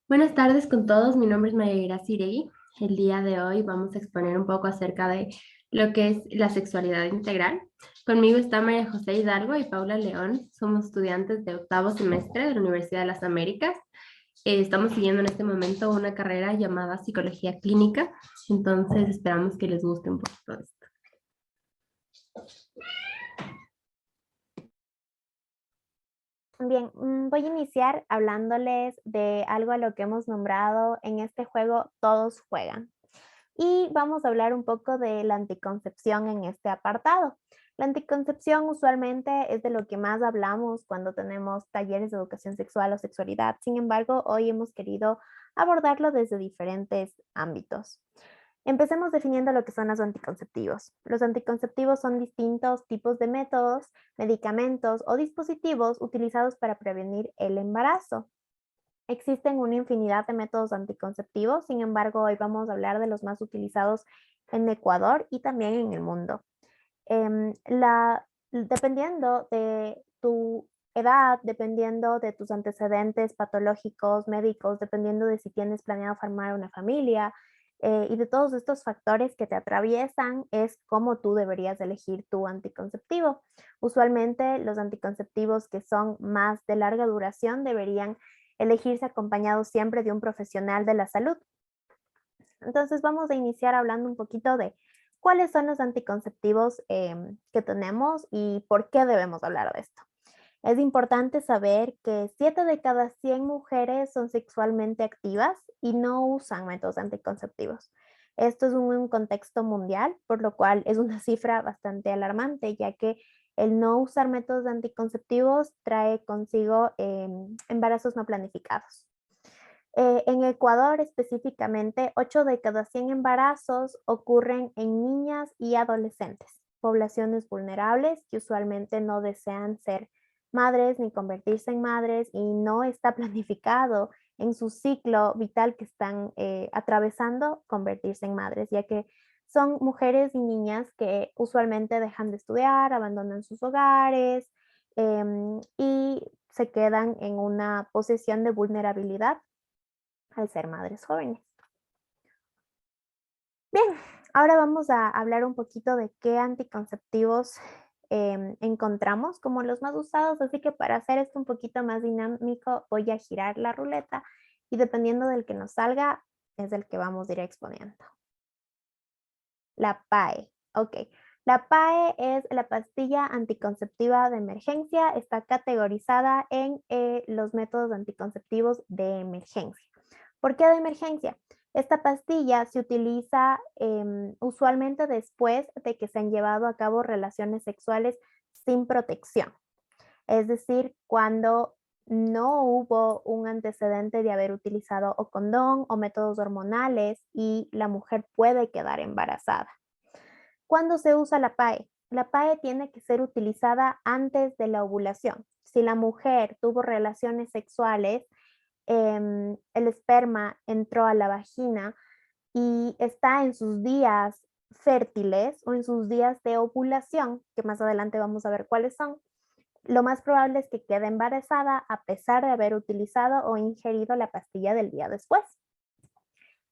Buenas tardes con todos, mi nombre es Mayra Siregi. El día de hoy vamos a exponer un poco acerca de lo que es la sexualidad integral. Conmigo está María José Hidalgo y Paula León. Somos estudiantes de octavo semestre de la Universidad de las Américas. Estamos siguiendo en este momento una carrera llamada Psicología Clínica, entonces esperamos que les guste un poquito esto. Bien, voy a iniciar hablándoles de algo a lo que hemos nombrado en este juego Todos juegan. Y vamos a hablar un poco de la anticoncepción en este apartado. La anticoncepción usualmente es de lo que más hablamos cuando tenemos talleres de educación sexual o sexualidad. Sin embargo, hoy hemos querido abordarlo desde diferentes ámbitos. Empecemos definiendo lo que son los anticonceptivos. Los anticonceptivos son distintos tipos de métodos, medicamentos o dispositivos utilizados para prevenir el embarazo. Existen una infinidad de métodos anticonceptivos, sin embargo, hoy vamos a hablar de los más utilizados en Ecuador y también en el mundo. Dependiendo de tu edad, dependiendo de tus antecedentes patológicos, médicos, dependiendo de si tienes planeado formar una familia, y de todos estos factores que te atraviesan, es cómo tú deberías elegir tu anticonceptivo. Usualmente los anticonceptivos que son más de larga duración deberían elegirse acompañados siempre de un profesional de la salud. Entonces vamos a iniciar hablando un poquito de cuáles son los anticonceptivos que tenemos y por qué debemos hablar de esto. Es importante saber que 7 de cada 100 mujeres son sexualmente activas y no usan métodos anticonceptivos. Esto es un contexto mundial, por lo cual es una cifra bastante alarmante, ya que el no usar métodos anticonceptivos trae consigo embarazos no planificados. En Ecuador específicamente, 8 de cada 100 embarazos ocurren en niñas y adolescentes, poblaciones vulnerables que usualmente no desean ser madres ni convertirse en madres y no está planificado en su ciclo vital que están atravesando convertirse en madres, ya que son mujeres y niñas que usualmente dejan de estudiar, abandonan sus hogares y se quedan en una posición de vulnerabilidad al ser madres jóvenes. Bien, ahora vamos a hablar un poquito de qué anticonceptivos encontramos como los más usados, así que para hacer esto un poquito más dinámico voy a girar la ruleta y dependiendo del que nos salga es el que vamos a ir exponiendo. La PAE, ok. La PAE es la pastilla anticonceptiva de emergencia, está categorizada en los métodos anticonceptivos de emergencia. ¿Por qué de emergencia? Esta pastilla se utiliza usualmente después de que se han llevado a cabo relaciones sexuales sin protección. Es decir, cuando no hubo un antecedente de haber utilizado o condón o métodos hormonales y la mujer puede quedar embarazada. ¿Cuándo se usa la PAE? La PAE tiene que ser utilizada antes de la ovulación. Si la mujer tuvo relaciones sexuales, el esperma entró a la vagina y está en sus días fértiles o en sus días de ovulación, que más adelante vamos a ver cuáles son, lo más probable es que quede embarazada a pesar de haber utilizado o ingerido la pastilla del día después.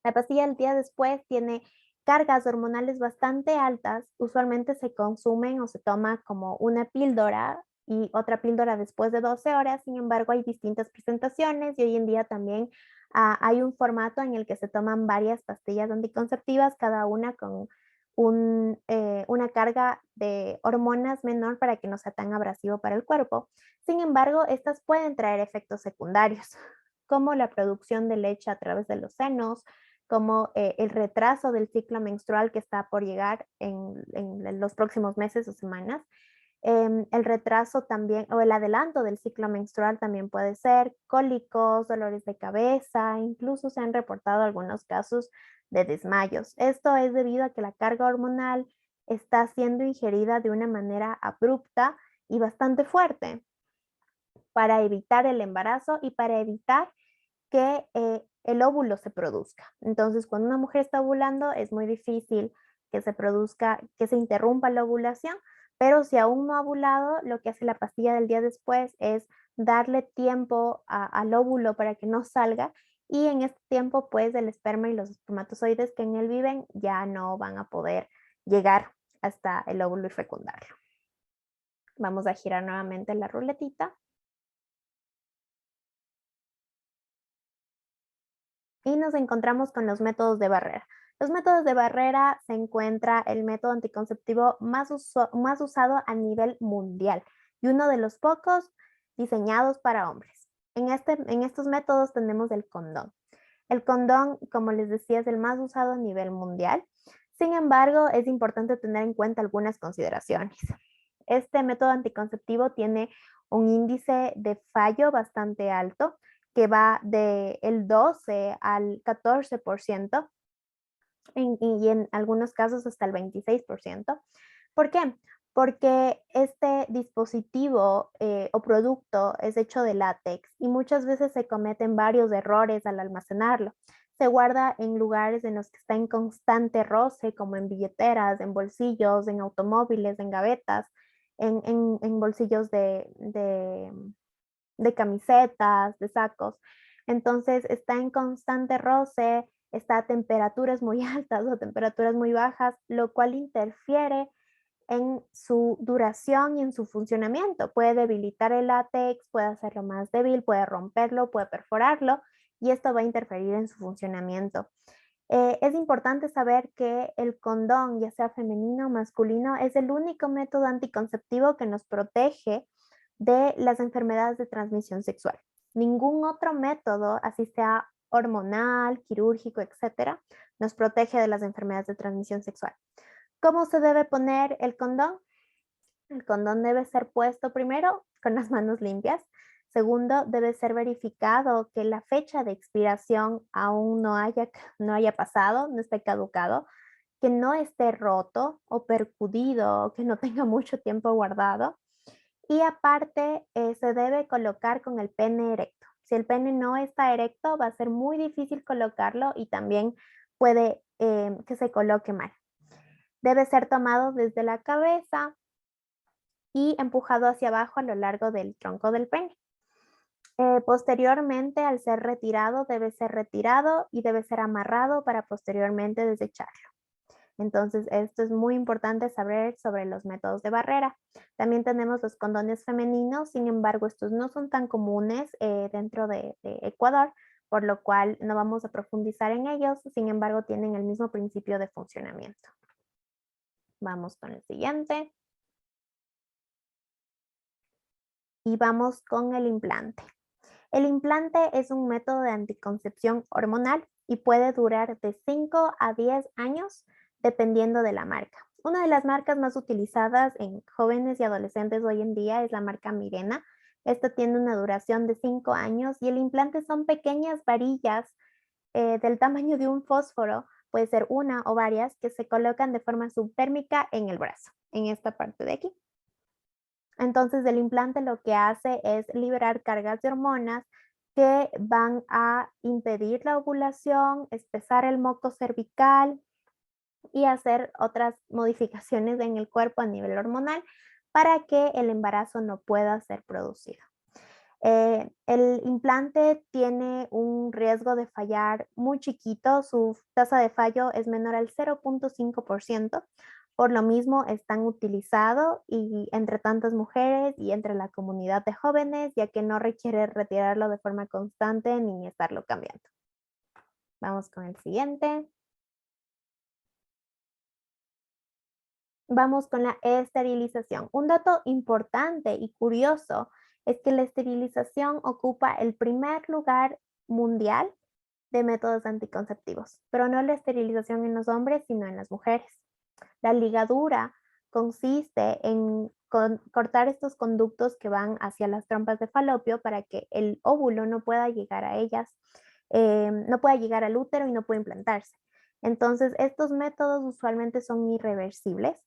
La pastilla del día después tiene cargas hormonales bastante altas, usualmente se consumen o se toma como una píldora y otra píldora después de 12 horas, sin embargo hay distintas presentaciones y hoy en día también hay un formato en el que se toman varias pastillas anticonceptivas, cada una con una carga de hormonas menor para que no sea tan abrasivo para el cuerpo. Sin embargo, estas pueden traer efectos secundarios, como la producción de leche a través de los senos, como el retraso del ciclo menstrual que está por llegar en los próximos meses o semanas. El retraso también, o el adelanto del ciclo menstrual también puede ser cólicos, dolores de cabeza, incluso se han reportado algunos casos de desmayos. Esto es debido a que la carga hormonal está siendo ingerida de una manera abrupta y bastante fuerte para evitar el embarazo y para evitar que el óvulo se produzca. Entonces, cuando una mujer está ovulando, es muy difícil que se produzca, que se interrumpa la ovulación, pero si aún no ha ovulado, lo que hace la pastilla del día después es darle tiempo al óvulo para que no salga y en este tiempo pues el esperma y los espermatozoides que en él viven ya no van a poder llegar hasta el óvulo y fecundarlo. Vamos a girar nuevamente la ruletita. Y nos encontramos con los métodos de barrera. Los métodos de barrera se encuentra el método anticonceptivo más usado a nivel mundial y uno de los pocos diseñados para hombres. En estos métodos tenemos el condón. El condón, como les decía, es el más usado a nivel mundial. Sin embargo, es importante tener en cuenta algunas consideraciones. Este método anticonceptivo tiene un índice de fallo bastante alto, que va del 12 al 14%, y en algunos casos hasta el 26%. ¿Por qué? Porque este dispositivo o producto es hecho de látex y muchas veces se cometen varios errores al almacenarlo. Se guarda en lugares en los que está en constante roce, como en billeteras, en bolsillos, en automóviles, en gavetas, en bolsillos de camisetas, de sacos. Entonces está en constante roce, está a temperaturas muy altas o temperaturas muy bajas, lo cual interfiere en su duración y en su funcionamiento. Puede debilitar el látex, puede hacerlo más débil, puede romperlo, puede perforarlo y esto va a interferir en su funcionamiento. Es importante saber que el condón, ya sea femenino o masculino, es el único método anticonceptivo que nos protege de las enfermedades de transmisión sexual. Ningún otro método, así sea hormonal, quirúrgico, etcétera, nos protege de las enfermedades de transmisión sexual. ¿Cómo se debe poner el condón? El condón debe ser puesto primero con las manos limpias. Segundo, debe ser verificado que la fecha de expiración aún no haya pasado, no esté caducado, que no esté roto o percudido, que no tenga mucho tiempo guardado. Y aparte, se debe colocar con el pene erecto. Si el pene no está erecto, va a ser muy difícil colocarlo y también puede que se coloque mal. Debe ser tomado desde la cabeza y empujado hacia abajo a lo largo del tronco del pene. Posteriormente, al ser retirado, debe ser retirado y debe ser amarrado para posteriormente desecharlo. Entonces, esto es muy importante saber sobre los métodos de barrera. También tenemos los condones femeninos, sin embargo, estos no son tan comunes dentro de Ecuador, por lo cual no vamos a profundizar en ellos, sin embargo, tienen el mismo principio de funcionamiento. Vamos con el siguiente. Y vamos con el implante. El implante es un método de anticoncepción hormonal y puede durar de 5 a 10 años dependiendo de la marca. Una de las marcas más utilizadas en jóvenes y adolescentes hoy en día es la marca Mirena. Esta tiene una duración de 5 años y el implante son pequeñas varillas del tamaño de un fósforo, puede ser una o varias, que se colocan de forma subtérmica en el brazo, en esta parte de aquí. Entonces el implante lo que hace es liberar cargas de hormonas que van a impedir la ovulación, espesar el moco cervical y hacer otras modificaciones en el cuerpo a nivel hormonal para que el embarazo no pueda ser producido. El implante tiene un riesgo de fallar muy chiquito, su tasa de fallo es menor al 0.5%, por lo mismo es tan utilizado y entre tantas mujeres y entre la comunidad de jóvenes, ya que no requiere retirarlo de forma constante ni estarlo cambiando. Vamos con el siguiente. Vamos con la esterilización. Un dato importante y curioso es que la esterilización ocupa el primer lugar mundial de métodos anticonceptivos, pero no la esterilización en los hombres, sino en las mujeres. La ligadura consiste en cortar estos conductos que van hacia las trompas de falopio para que el óvulo no pueda llegar a ellas, no pueda llegar al útero y no pueda implantarse. Entonces, estos métodos usualmente son irreversibles.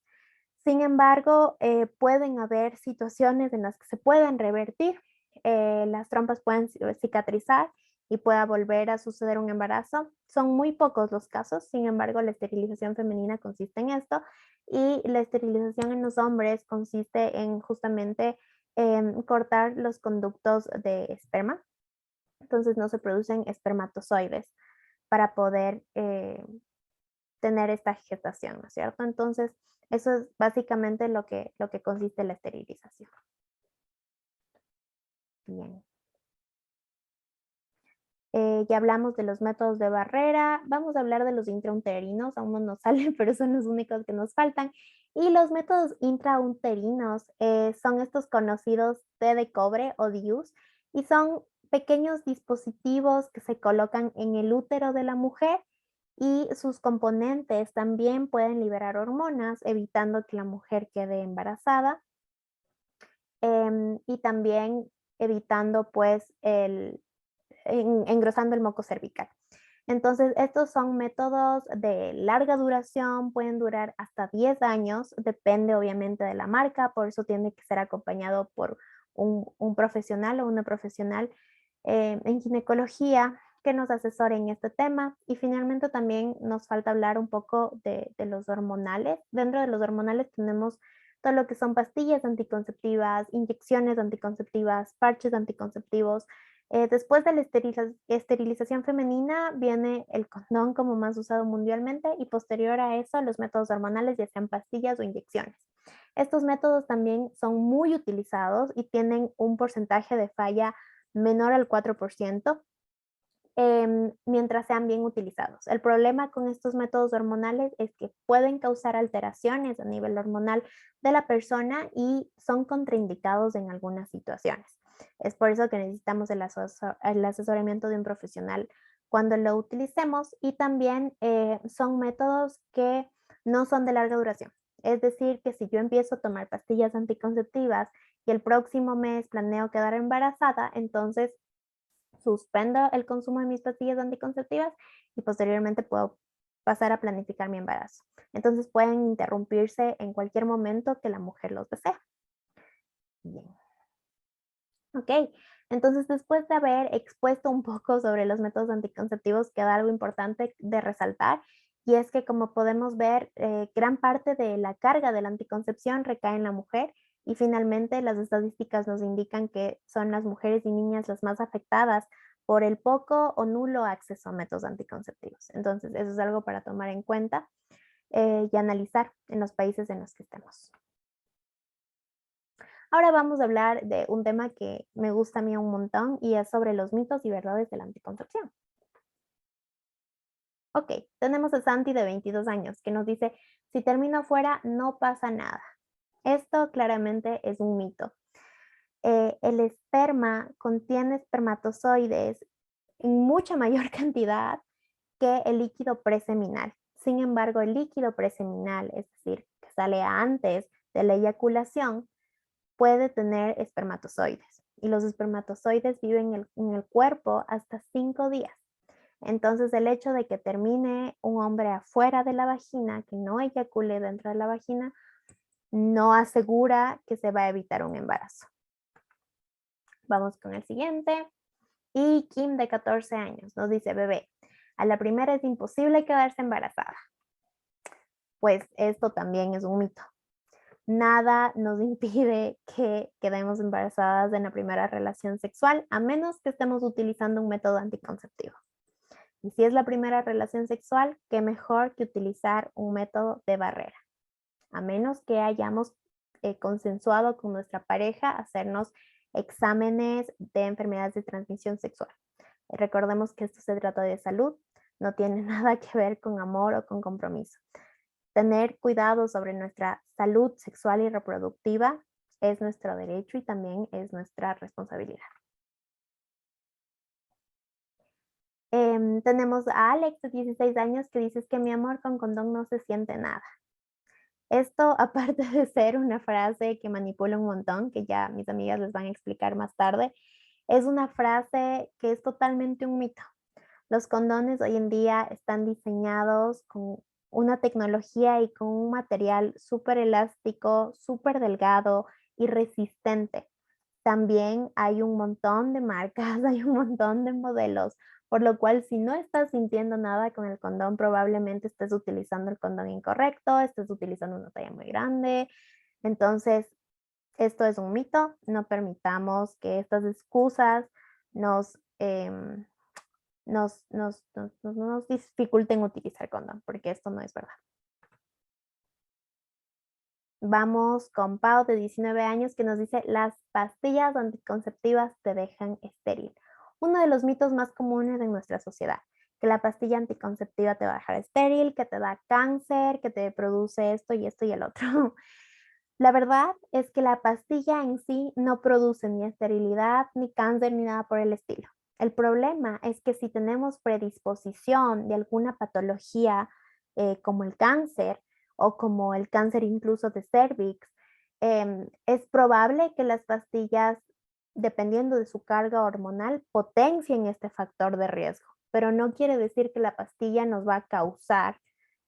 Sin embargo, pueden haber situaciones en las que se pueden revertir, las trompas pueden cicatrizar y pueda volver a suceder un embarazo. Son muy pocos los casos, sin embargo, la esterilización femenina consiste en esto y la esterilización en los hombres consiste en justamente cortar los conductos de esperma Entonces no se producen espermatozoides para poder tener esta gestación, ¿no es cierto? Entonces, eso es básicamente lo que consiste la esterilización. Bien. Ya hablamos de los métodos de barrera, vamos a hablar de los intrauterinos, aún no nos salen, pero son los únicos que nos faltan. Y los métodos intrauterinos son estos conocidos T de cobre o DIUs y son pequeños dispositivos que se colocan en el útero de la mujer y sus componentes también pueden liberar hormonas, evitando que la mujer quede embarazada y también evitando pues engrosando el moco cervical. Entonces, estos son métodos de larga duración, pueden durar hasta 10 años, depende obviamente de la marca, por eso tiene que ser acompañado por un profesional o una profesional en ginecología que nos asesore en este tema. Y finalmente también nos falta hablar un poco de los hormonales. Dentro de los hormonales tenemos todo lo que son pastillas anticonceptivas, inyecciones anticonceptivas, parches anticonceptivos. Después de la esterilización femenina viene el condón como más usado mundialmente y posterior a eso los métodos hormonales, ya sean pastillas o inyecciones. Estos métodos también son muy utilizados y tienen un porcentaje de falla menor al 4%, mientras sean bien utilizados. El problema con estos métodos hormonales es que pueden causar alteraciones a nivel hormonal de la persona y son contraindicados en algunas situaciones. Es por eso que necesitamos el asesoramiento de un profesional cuando lo utilicemos y también son métodos que no son de larga duración. Es decir, que si yo empiezo a tomar pastillas anticonceptivas y el próximo mes planeo quedar embarazada, entonces suspendo el consumo de mis pastillas anticonceptivas y posteriormente puedo pasar a planificar mi embarazo. Entonces pueden interrumpirse en cualquier momento que la mujer los desea. Bien. Ok, entonces después de haber expuesto un poco sobre los métodos anticonceptivos, queda algo importante de resaltar y es que como podemos ver, gran parte de la carga de la anticoncepción recae en la mujer y finalmente las estadísticas nos indican que son las mujeres y niñas las más afectadas por el poco o nulo acceso a métodos anticonceptivos. Entonces eso es algo para tomar en cuenta y analizar en los países en los que estemos. Ahora vamos a hablar de un tema que me gusta a mí un montón y es sobre los mitos y verdades de la anticoncepción. Ok, tenemos a Santi de 22 años que nos dice, si termino fuera no pasa nada. Esto claramente es un mito. El esperma contiene espermatozoides en mucha mayor cantidad que el líquido preseminal. Sin embargo, el líquido preseminal, es decir, que sale antes de la eyaculación, puede tener espermatozoides y los espermatozoides viven en el cuerpo hasta 5 días. Entonces, el hecho de que termine un hombre afuera de la vagina, que no eyacule dentro de la vagina, no asegura que se va a evitar un embarazo. Vamos con el siguiente. Y Kim, de 14 años, nos dice, bebé, a la primera es imposible quedarse embarazada. Pues esto también es un mito. Nada nos impide que quedemos embarazadas en la primera relación sexual, a menos que estemos utilizando un método anticonceptivo. Y si es la primera relación sexual, qué mejor que utilizar un método de barrera, a menos que hayamos consensuado con nuestra pareja hacernos exámenes de enfermedades de transmisión sexual. Recordemos que esto se trata de salud, no tiene nada que ver con amor o con compromiso. Tener cuidado sobre nuestra salud sexual y reproductiva es nuestro derecho y también es nuestra responsabilidad. Tenemos a Alex de 16 años que dice que mi amor con condón no se siente nada. Esto, aparte de ser una frase que manipula un montón, que ya mis amigas les van a explicar más tarde, es una frase que es totalmente un mito. Los condones hoy en día están diseñados con una tecnología y con un material súper elástico, súper delgado y resistente. También hay un montón de marcas, hay un montón de modelos, por lo cual si no estás sintiendo nada con el condón, probablemente estés utilizando el condón incorrecto, estés utilizando una talla muy grande. Entonces, esto es un mito, no permitamos que estas excusas nos, nos dificulten utilizar condón, porque esto no es verdad. Vamos con Pau, de 19 años, que nos dice: las pastillas anticonceptivas te dejan estéril. Uno de los mitos más comunes en nuestra sociedad, que la pastilla anticonceptiva te va a dejar estéril, que te da cáncer, que te produce esto y el otro. La verdad es que la pastilla en sí no produce ni esterilidad, ni cáncer, ni nada por el estilo. El problema es que si tenemos predisposición de alguna patología como el cáncer o como el cáncer incluso de cervix, es probable que las pastillas, dependiendo de su carga hormonal, potencien este factor de riesgo, pero no quiere decir que la pastilla nos va a causar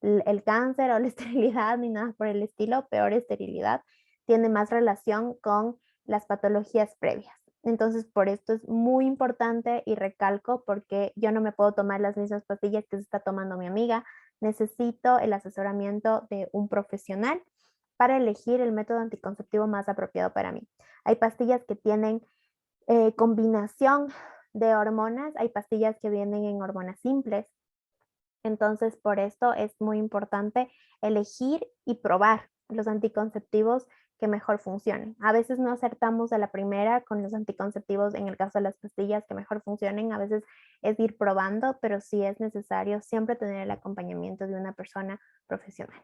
el cáncer o la esterilidad ni nada por el estilo. Peor esterilidad tiene más relación con las patologías previas. Entonces, por esto es muy importante y recalco, porque yo no me puedo tomar las mismas pastillas que se está tomando mi amiga. Necesito el asesoramiento de un profesional para elegir el método anticonceptivo más apropiado para mí. Hay pastillas que tienen combinación de hormonas, hay pastillas que vienen en hormonas simples. Entonces, por esto es muy importante elegir y probar los anticonceptivos que mejor funcionen. A veces no acertamos a la primera con los anticonceptivos, en el caso de las pastillas que mejor funcionen, a veces es ir probando, pero sí es necesario siempre tener el acompañamiento de una persona profesional.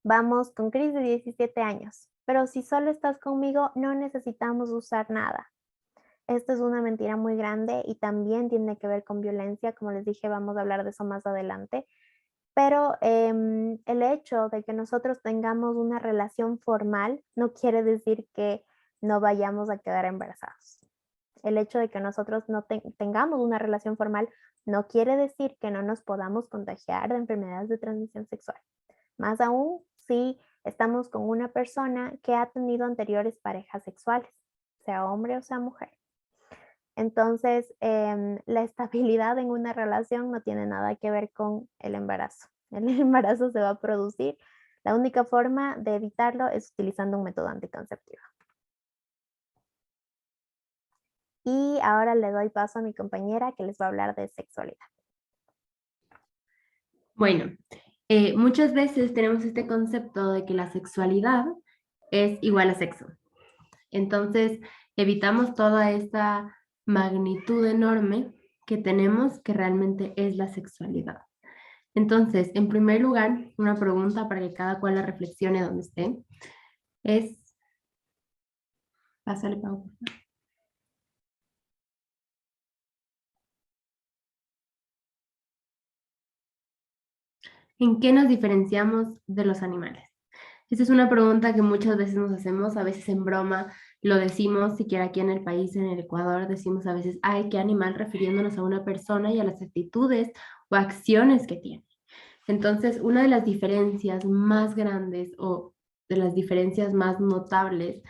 Vamos con Cris, de 17 años. Pero si solo estás conmigo, no necesitamos usar nada. Esto es una mentira muy grande y también tiene que ver con violencia. Como les dije, vamos a hablar de eso más adelante. Pero el hecho de que nosotros tengamos una relación formal no quiere decir que no vayamos a quedar embarazados. El hecho de que nosotros no tengamos una relación formal no quiere decir que no nos podamos contagiar de enfermedades de transmisión sexual. Más aún si estamos con una persona que ha tenido anteriores parejas sexuales, sea hombre o sea mujer. Entonces, la estabilidad en una relación no tiene nada que ver con el embarazo. El embarazo se va a producir. La única forma de evitarlo es utilizando un método anticonceptivo. Y ahora le doy paso a mi compañera, que les va a hablar de sexualidad. Bueno, muchas veces tenemos este concepto de que la sexualidad es igual a sexo. Entonces, evitamos toda esta magnitud enorme que tenemos, que realmente es la sexualidad. Entonces, en primer lugar, una pregunta para que cada cual la reflexione donde esté es, pásale, Pau. ¿En qué nos diferenciamos de los animales? Esa es una pregunta que muchas veces nos hacemos, a veces en broma lo decimos, siquiera aquí en el país, en el Ecuador, decimos a veces: ay, qué animal, refiriéndonos a una persona y a las actitudes o acciones que tiene. Entonces, una de las diferencias más grandes o de las diferencias más notables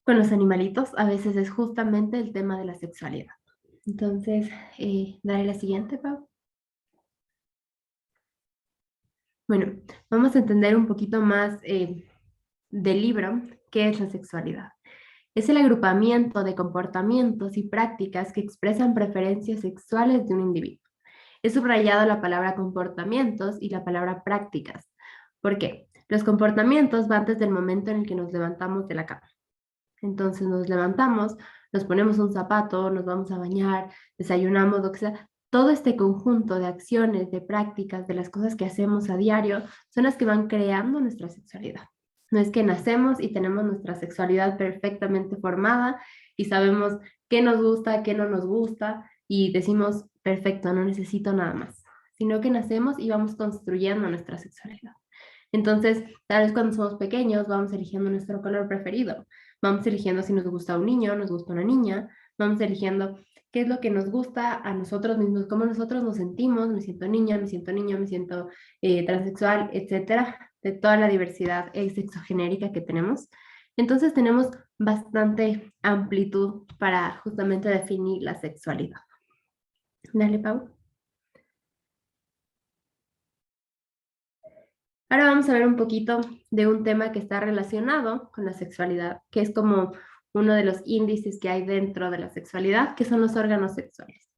con los animalitos a veces es justamente el tema de la sexualidad. Entonces, dale la siguiente, Pau. Bueno, vamos a entender un poquito más del libro qué es la sexualidad. Es el agrupamiento de comportamientos y prácticas que expresan preferencias sexuales de un individuo. He subrayado la palabra comportamientos y la palabra prácticas. ¿Por qué? Los comportamientos van desde el momento en el que nos levantamos de la cama. Entonces nos levantamos, nos ponemos un zapato, nos vamos a bañar, desayunamos, lo que sea. Todo este conjunto de acciones, de prácticas, de las cosas que hacemos a diario, son las que van creando nuestra sexualidad. No es que nacemos y tenemos nuestra sexualidad perfectamente formada y sabemos qué nos gusta, qué no nos gusta y decimos: perfecto, no necesito nada más, sino que nacemos y vamos construyendo nuestra sexualidad. Entonces, tal vez cuando somos pequeños vamos eligiendo nuestro color preferido, vamos eligiendo si nos gusta un niño, nos gusta una niña, vamos eligiendo qué es lo que nos gusta a nosotros mismos, cómo nosotros nos sentimos: me siento niña, me siento niño, me siento transexual, etcétera, de toda la diversidad sexogenérica que tenemos. Entonces tenemos bastante amplitud para justamente definir la sexualidad. Dale, Pau. Ahora vamos a ver un poquito de un tema que está relacionado con la sexualidad, que es como uno de los índices que hay dentro de la sexualidad, que son los órganos sexuales.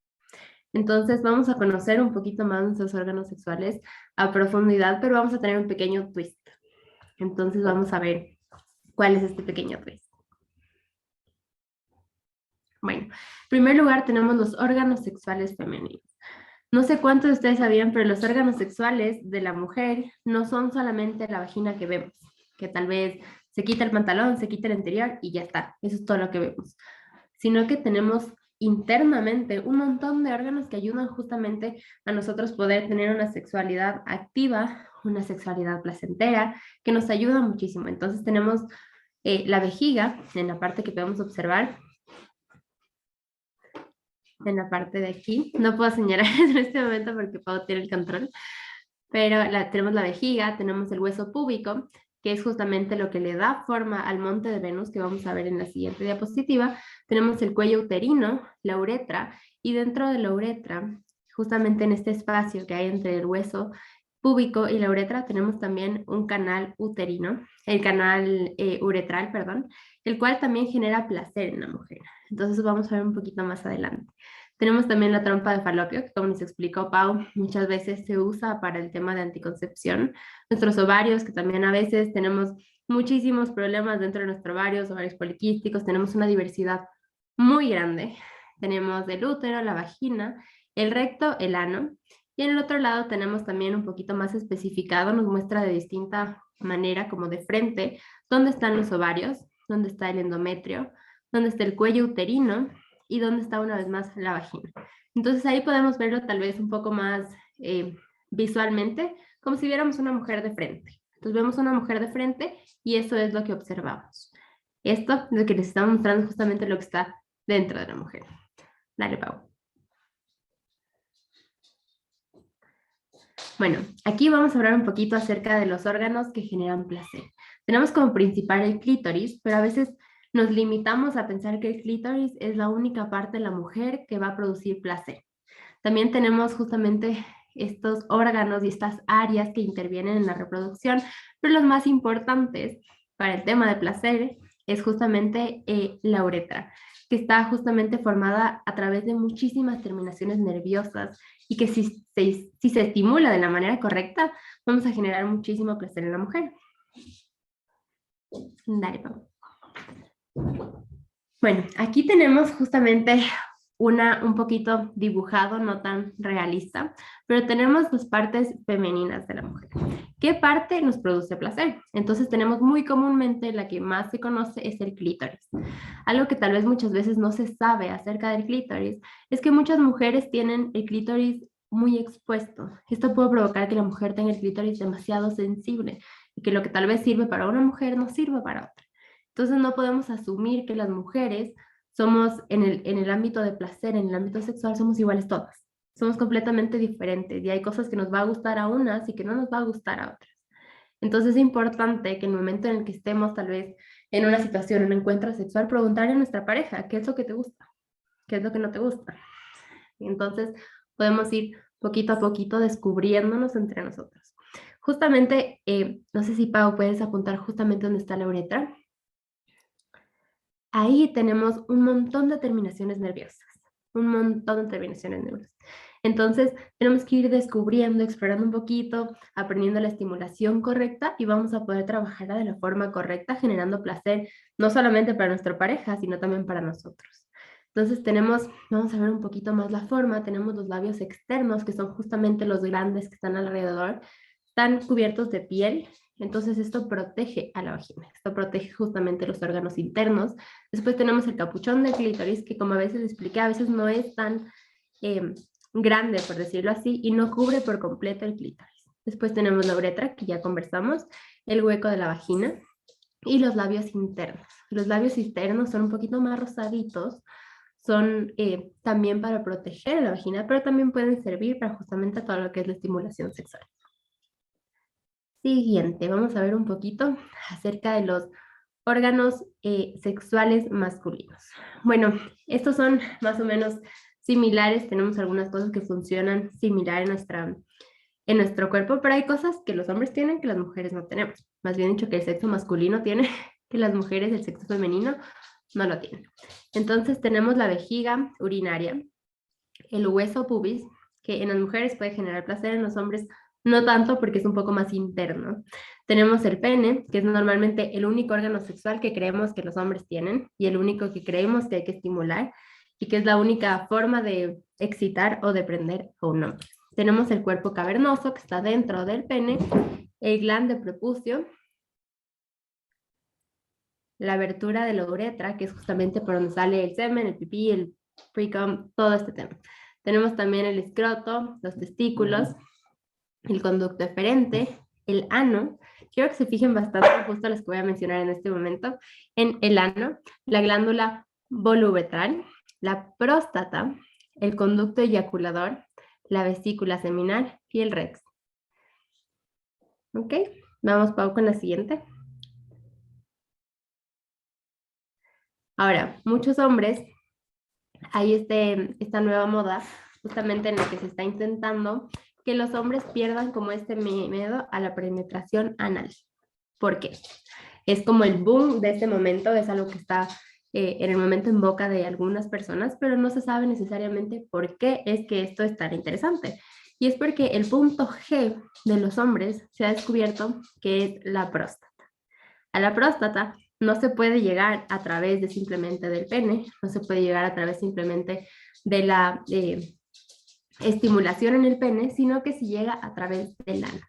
Entonces vamos a conocer un poquito más nuestros órganos sexuales a profundidad, pero vamos a tener un pequeño twist. Entonces vamos a ver cuál es este pequeño twist. Bueno, en primer lugar tenemos los órganos sexuales femeninos. No sé cuántos de ustedes sabían, pero los órganos sexuales de la mujer no son solamente la vagina que vemos, que tal vez se quita el pantalón, se quita el interior y ya está. Eso es todo lo que vemos. Sino que tenemos internamente un montón de órganos que ayudan justamente a nosotros poder tener una sexualidad activa, una sexualidad placentera, que nos ayuda muchísimo. Entonces tenemos la vejiga, en la parte que podemos observar, en la parte de aquí. No puedo señalar en este momento porque Pau tiene el control, pero tenemos la vejiga, tenemos el hueso púbico, que es justamente lo que le da forma al monte de Venus, que vamos a ver en la siguiente diapositiva. Tenemos el cuello uterino, la uretra, y dentro de la uretra, justamente en este espacio que hay entre el hueso púbico y la uretra, tenemos también un canal uterino, el canal uretral, perdón, el cual también genera placer en la mujer. Entonces vamos a ver un poquito más adelante. Tenemos también la trompa de falopio, que como nos explicó Pau, muchas veces se usa para el tema de anticoncepción. Nuestros ovarios, que también a veces tenemos muchísimos problemas dentro de nuestros ovarios poliquísticos, tenemos una diversidad muy grande. Tenemos el útero, la vagina, el recto, el ano. Y en el otro lado tenemos también un poquito más especificado, nos muestra de distinta manera, como de frente, dónde están los ovarios, dónde está el endometrio, dónde está el cuello uterino, y dónde está una vez más la vagina. Entonces ahí podemos verlo tal vez un poco más visualmente, como si viéramos una mujer de frente. Entonces vemos una mujer de frente y eso es lo que observamos. Esto es lo que les estamos mostrando justamente lo que está dentro de la mujer. Dale, Pau. Bueno, aquí vamos a hablar un poquito acerca de los órganos que generan placer. Tenemos como principal el clítoris, pero a veces nos limitamos a pensar que el clítoris es la única parte de la mujer que va a producir placer. También tenemos justamente estos órganos y estas áreas que intervienen en la reproducción, pero los más importantes para el tema de placer es justamente la uretra, que está justamente formada a través de muchísimas terminaciones nerviosas y que si se estimula de la manera correcta, vamos a generar muchísimo placer en la mujer. Dale, Pau. Bueno, aquí tenemos justamente un poquito dibujado, no tan realista, pero tenemos las partes femeninas de la mujer. ¿Qué parte nos produce placer? Entonces tenemos muy comúnmente la que más se conoce es el clítoris. Algo que tal vez muchas veces no se sabe acerca del clítoris es que muchas mujeres tienen el clítoris muy expuesto. Esto puede provocar que la mujer tenga el clítoris demasiado sensible y que lo que tal vez sirve para una mujer no sirve para otra. Entonces no podemos asumir que las mujeres somos en el ámbito de placer, en el ámbito sexual, somos iguales todas. Somos completamente diferentes y hay cosas que nos va a gustar a unas y que no nos va a gustar a otras. Entonces es importante que en el momento en el que estemos tal vez en una situación, en un encuentro sexual, preguntarle a nuestra pareja qué es lo que te gusta, qué es lo que no te gusta. Y entonces podemos ir poquito a poquito descubriéndonos entre nosotros. Justamente, no sé si Pau puedes apuntar justamente donde está la uretra. Ahí tenemos un montón de terminaciones nerviosas, un montón de terminaciones nerviosas. Entonces, tenemos que ir descubriendo, explorando un poquito, aprendiendo la estimulación correcta y vamos a poder trabajarla de la forma correcta, generando placer, no solamente para nuestra pareja, sino también para nosotros. Entonces vamos a ver un poquito más la forma, tenemos los labios externos, que son justamente los grandes que están alrededor, están cubiertos de piel, entonces esto protege a la vagina, esto protege justamente los órganos internos. Después tenemos el capuchón del clítoris, que como a veces expliqué, a veces no es tan grande, por decirlo así, y no cubre por completo el clítoris. Después tenemos la uretra, que ya conversamos, el hueco de la vagina y los labios internos. Los labios internos son un poquito más rosaditos, son también para proteger a la vagina, pero también pueden servir para justamente todo lo que es la estimulación sexual. Siguiente, vamos a ver un poquito acerca de los órganos sexuales masculinos. Bueno, estos son más o menos similares, tenemos algunas cosas que funcionan similar en nuestro cuerpo, pero hay cosas que los hombres tienen que las mujeres no tenemos. Más bien dicho, que el sexo masculino tiene que las mujeres, el sexo femenino, no lo tienen. Entonces tenemos la vejiga urinaria, el hueso pubis, que en las mujeres puede generar placer, en los hombres no tanto porque es un poco más interno. Tenemos el pene, que es normalmente el único órgano sexual que creemos que los hombres tienen y el único que creemos que hay que estimular y que es la única forma de excitar o de prender a un hombre. Tenemos el cuerpo cavernoso que está dentro del pene, el glande prepucio, la abertura de la uretra, que es justamente por donde sale el semen, el pipí, el precum, todo este tema. Tenemos también el escroto, los testículos, el conducto eferente, el ano. Quiero que se fijen bastante, justo las que voy a mencionar en este momento, en el ano, la glándula volumetral, la próstata, el conducto eyaculador, la vesícula seminal y el rex. ¿Ok? Vamos, Pau, con la siguiente. Ahora, muchos hombres, hay esta nueva moda justamente en la que se está intentando que los hombres pierdan como este miedo a la penetración anal. ¿Por qué? Es como el boom de este momento, es algo que está en el momento en boca de algunas personas, pero no se sabe necesariamente por qué es que esto es tan interesante. Y es porque el punto G de los hombres se ha descubierto que es la próstata. A la próstata no se puede llegar a través de simplemente del pene, no se puede llegar a través simplemente de la estimulación en el pene, sino que se llega a través del ano.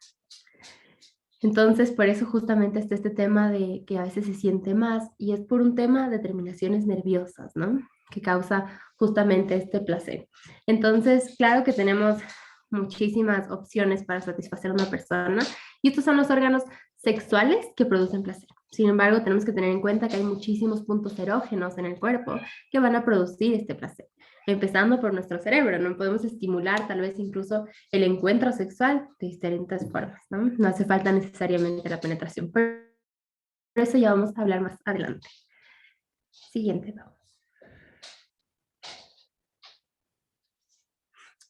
Entonces, por eso justamente está este tema de que a veces se siente más y es por un tema de terminaciones nerviosas, ¿no? Que causa justamente este placer. Entonces, claro que tenemos muchísimas opciones para satisfacer a una persona y estos son los órganos sexuales que producen placer. Sin embargo, tenemos que tener en cuenta que hay muchísimos puntos erógenos en el cuerpo que van a producir este placer, empezando por nuestro cerebro, ¿no? Podemos estimular tal vez incluso el encuentro sexual de diferentes formas, ¿no? No hace falta necesariamente la penetración, pero eso ya vamos a hablar más adelante. Siguiente, vamos.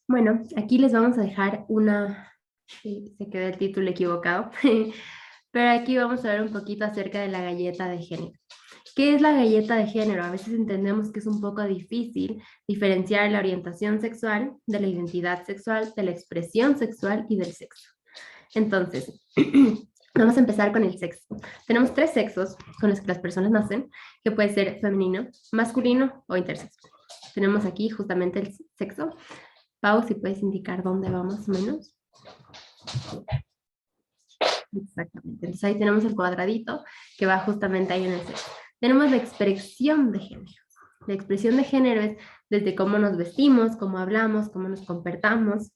Bueno, aquí les vamos a dejar una, sí, se quedó el título equivocado, pero aquí vamos a ver un poquito acerca de la galleta de género. ¿Qué es la galleta de género? A veces entendemos que es un poco difícil diferenciar la orientación sexual de la identidad sexual, de la expresión sexual y del sexo. Entonces, vamos a empezar con el sexo. Tenemos 3 sexos con los que las personas nacen, que puede ser femenino, masculino o intersexo. Tenemos aquí justamente el sexo. Pau, si puedes indicar dónde va más o menos. Exactamente. Entonces ahí tenemos el cuadradito que va justamente ahí en el sexo. Tenemos la expresión de género. La expresión de género es desde cómo nos vestimos, cómo hablamos, cómo nos comportamos.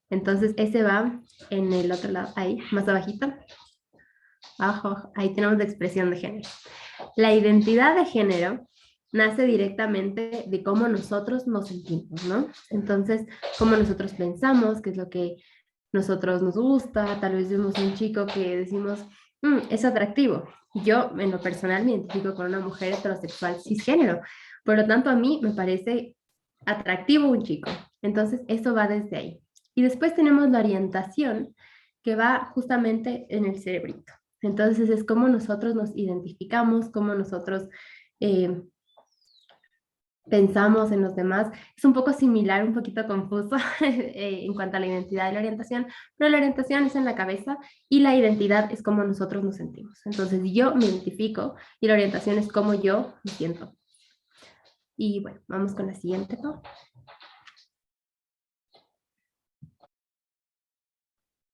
Entonces ese va en el otro lado, ahí, más abajito. Abajo, ahí tenemos la expresión de género. La identidad de género nace directamente de cómo nosotros nos sentimos, ¿no? Entonces, cómo nosotros pensamos, qué es lo que nosotros nos gusta, tal vez vemos un chico que decimos, es atractivo. Yo, en lo personal, me identifico con una mujer heterosexual cisgénero. Por lo tanto, a mí me parece atractivo un chico. Entonces, eso va desde ahí. Y después tenemos la orientación, que va justamente en el cerebrito. Entonces, es cómo nosotros nos identificamos, cómo nosotros eh, pensamos en los demás. Es un poco similar, un poquito confuso en cuanto a la identidad y la orientación, pero la orientación es en la cabeza y la identidad es cómo nosotros nos sentimos. Entonces yo me identifico y la orientación es cómo yo me siento. Y bueno, vamos con la siguiente, ¿no?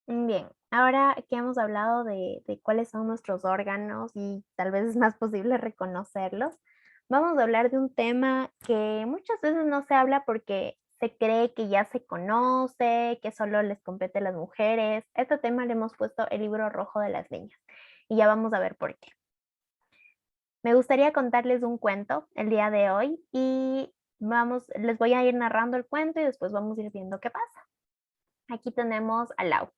Bien, ahora que hemos hablado de cuáles son nuestros órganos y tal vez es más posible reconocerlos, vamos a hablar de un tema que muchas veces no se habla porque se cree que ya se conoce, que solo les compete a las mujeres. Este tema le hemos puesto el libro rojo de las niñas y ya vamos a ver por qué. Me gustaría contarles un cuento el día de hoy y les voy a ir narrando el cuento y después vamos a ir viendo qué pasa. Aquí tenemos a Lau.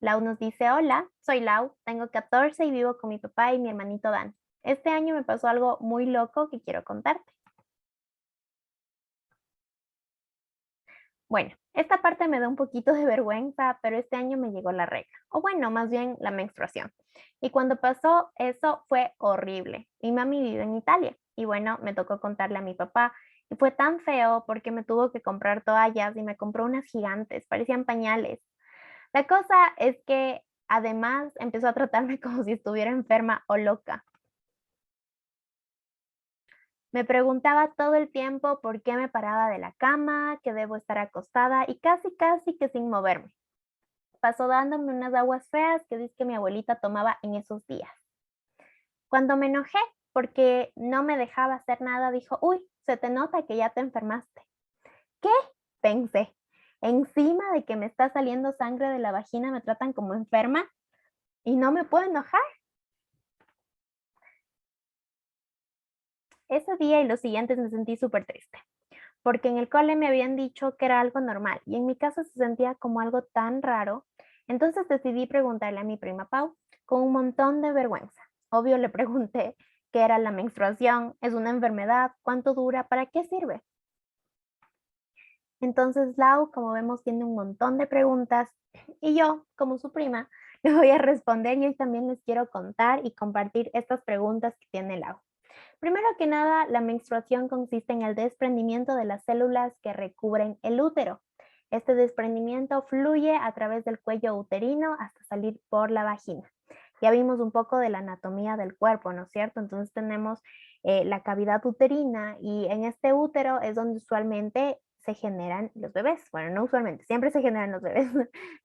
Lau nos dice, hola, soy Lau, tengo 14 y vivo con mi papá y mi hermanito Dan. Este año me pasó algo muy loco que quiero contarte. Bueno, Esta parte me da un poquito de vergüenza, pero este año me llegó la regla, o bueno, más bien la menstruación. Y cuando pasó eso fue horrible. Mi mami vive en Italia y bueno, me tocó contarle a mi papá y fue tan feo porque me tuvo que comprar toallas y me compró unas gigantes, parecían pañales. La cosa es que además empezó a tratarme como si estuviera enferma o loca. Me preguntaba todo el tiempo por qué me paraba de la cama, que debo estar acostada y casi que sin moverme. Pasó dándome unas aguas feas que dice que mi abuelita tomaba en esos días. Cuando me enojé porque no me dejaba hacer nada, dijo, uy, se te nota que ya te enfermaste. ¿Qué? Pensé. Encima de que me está saliendo sangre de la vagina, me tratan como enferma y no me puedo enojar. Ese día y los siguientes me sentí súper triste, porque en el cole me habían dicho que era algo normal y en mi casa se sentía como algo tan raro. Entonces decidí preguntarle a mi prima Pau con un montón de vergüenza. Obvio le pregunté qué era la menstruación, es una enfermedad, cuánto dura, para qué sirve. Entonces Lau, como vemos, tiene un montón de preguntas y yo, como su prima, le voy a responder y hoy también les quiero contar y compartir estas preguntas que tiene Lau. Primero que nada, la menstruación consiste en el desprendimiento de las células que recubren el útero. Este desprendimiento fluye a través del cuello uterino hasta salir por la vagina. Ya vimos un poco de la anatomía del cuerpo, ¿no es cierto? Entonces tenemos la cavidad uterina y en este útero es donde usualmente se generan los bebés. Bueno, no usualmente, siempre se generan los bebés.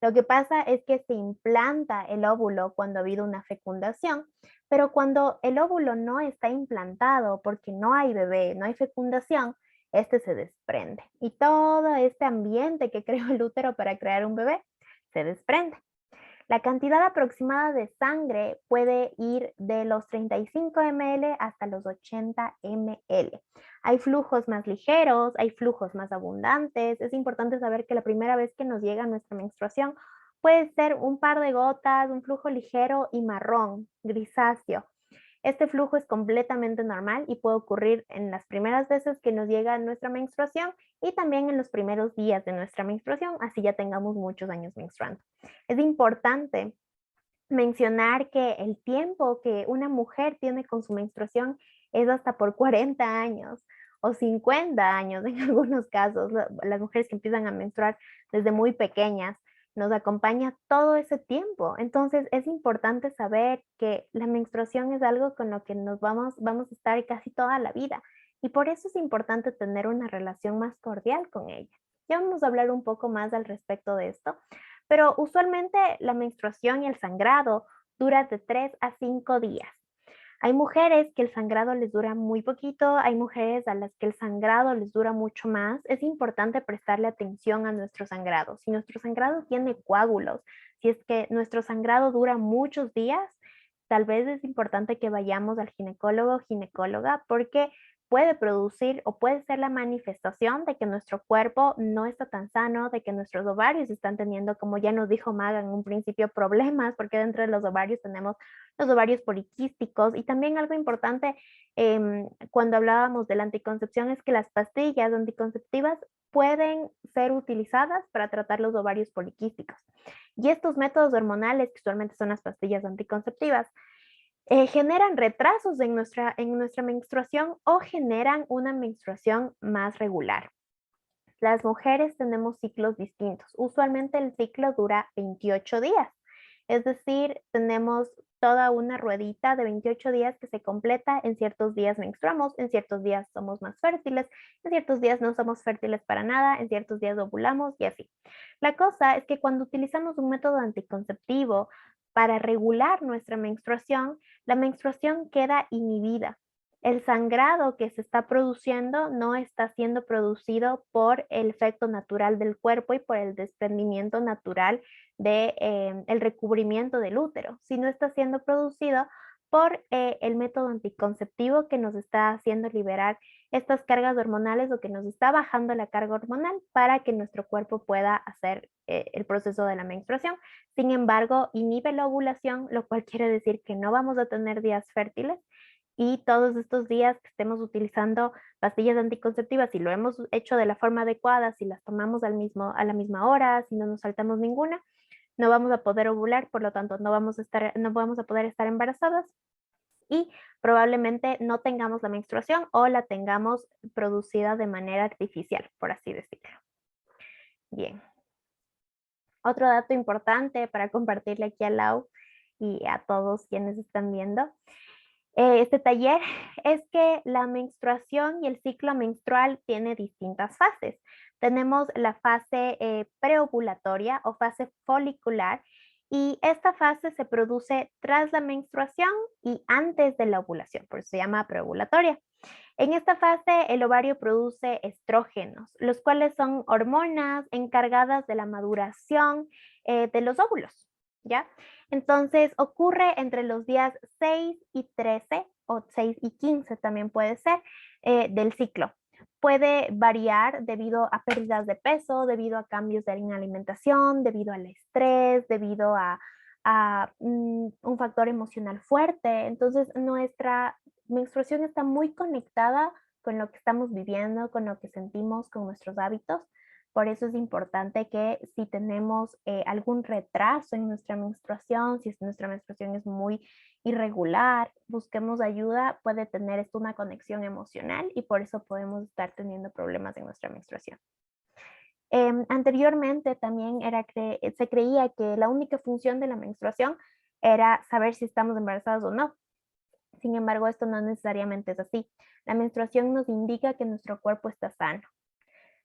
Lo que pasa es que se implanta el óvulo cuando ha habido una fecundación, pero cuando el óvulo no está implantado porque no hay bebé, no hay fecundación, este se desprende. Y todo este ambiente que creó el útero para crear un bebé se desprende. La cantidad aproximada de sangre puede ir de los 35 ml hasta los 80 ml. Hay flujos más ligeros, hay flujos más abundantes. Es importante saber que la primera vez que nos llega nuestra menstruación puede ser un par de gotas, un flujo ligero y marrón, grisáceo. Este flujo es completamente normal y puede ocurrir en las primeras veces que nos llega nuestra menstruación y también en los primeros días de nuestra menstruación, así ya tengamos muchos años menstruando. Es importante mencionar que el tiempo que una mujer tiene con su menstruación es hasta por 40 años o 50 años en algunos casos. Las mujeres que empiezan a menstruar desde muy pequeñas nos acompaña todo ese tiempo. Entonces es importante saber que la menstruación es algo con lo que vamos a estar casi toda la vida y por eso es importante tener una relación más cordial con ella. Ya vamos a hablar un poco más al respecto de esto, pero usualmente la menstruación y el sangrado dura de 3 a 5 días. Hay mujeres que el sangrado les dura muy poquito, hay mujeres a las que el sangrado les dura mucho más. Es importante prestarle atención a nuestro sangrado. Si nuestro sangrado tiene coágulos, si es que nuestro sangrado dura muchos días, tal vez es importante que vayamos al ginecólogo o ginecóloga porque puede producir o puede ser la manifestación de que nuestro cuerpo no está tan sano, de que nuestros ovarios están teniendo, como ya nos dijo Maga en un principio, problemas, porque dentro de los ovarios tenemos los ovarios poliquísticos y también algo importante cuando hablábamos de la anticoncepción es que las pastillas anticonceptivas pueden ser utilizadas para tratar los ovarios poliquísticos. Y estos métodos hormonales, que usualmente son las pastillas anticonceptivas, generan retrasos en nuestra menstruación o generan una menstruación más regular. Las mujeres tenemos ciclos distintos. Usualmente el ciclo dura 28 días. Es decir, tenemos toda una ruedita de 28 días que se completa. En ciertos días menstruamos, en ciertos días somos más fértiles, en ciertos días no somos fértiles para nada, en ciertos días ovulamos y así. La cosa es que cuando utilizamos un método anticonceptivo para regular nuestra menstruación, la menstruación queda inhibida. El sangrado que se está produciendo no está siendo producido por el efecto natural del cuerpo y por el desprendimiento natural de, el recubrimiento del útero, sino está siendo producido por el método anticonceptivo que nos está haciendo liberar estas cargas hormonales o que nos está bajando la carga hormonal para que nuestro cuerpo pueda hacer el proceso de la menstruación. Sin embargo, inhibe la ovulación, lo cual quiere decir que no vamos a tener días fértiles y todos estos días que estemos utilizando pastillas anticonceptivas, si lo hemos hecho de la forma adecuada, si las tomamos a la misma hora, si no nos saltamos ninguna, no vamos a poder ovular, por lo tanto no vamos a poder estar embarazadas y probablemente no tengamos la menstruación o la tengamos producida de manera artificial, por así decirlo. Bien. Otro dato importante para compartirle aquí a Lau y a todos quienes están viendo este taller es que la menstruación y el ciclo menstrual tiene distintas fases. Tenemos la fase preovulatoria o fase folicular y esta fase se produce tras la menstruación y antes de la ovulación, por eso se llama preovulatoria. En esta fase, el ovario produce estrógenos, los cuales son hormonas encargadas de la maduración de los óvulos, ¿ya? Entonces, ocurre entre los días 6 y 13 o 6 y 15 también puede ser del ciclo. Puede variar debido a pérdidas de peso, debido a cambios en alimentación, debido al estrés, debido a un factor emocional fuerte. Entonces, nuestra menstruación está muy conectada con lo que estamos viviendo, con lo que sentimos, con nuestros hábitos. Por eso es importante que si tenemos algún retraso en nuestra menstruación, si nuestra menstruación es muy irregular, busquemos ayuda, puede tener esto una conexión emocional y por eso podemos estar teniendo problemas en nuestra menstruación. Anteriormente también se creía que la única función de la menstruación era saber si estamos embarazadas o no. Sin embargo, esto no necesariamente es así. La menstruación nos indica que nuestro cuerpo está sano.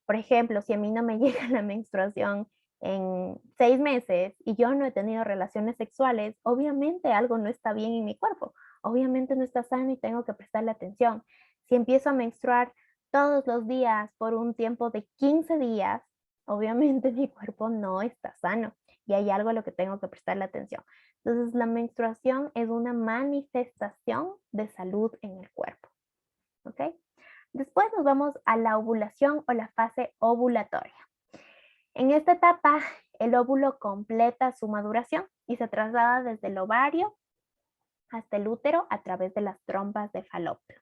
Por ejemplo, si a mí no me llega la menstruación en 6 meses y yo no he tenido relaciones sexuales, obviamente algo no está bien en mi cuerpo. Obviamente no está sano y tengo que prestarle atención. Si empiezo a menstruar todos los días por un tiempo de 15 días, obviamente mi cuerpo no está sano y hay algo a lo que tengo que prestarle atención. Entonces, la menstruación es una manifestación de salud en el cuerpo. ¿Ok? Después nos vamos a la ovulación o la fase ovulatoria. En esta etapa, el óvulo completa su maduración y se traslada desde el ovario hasta el útero a través de las trompas de falopio.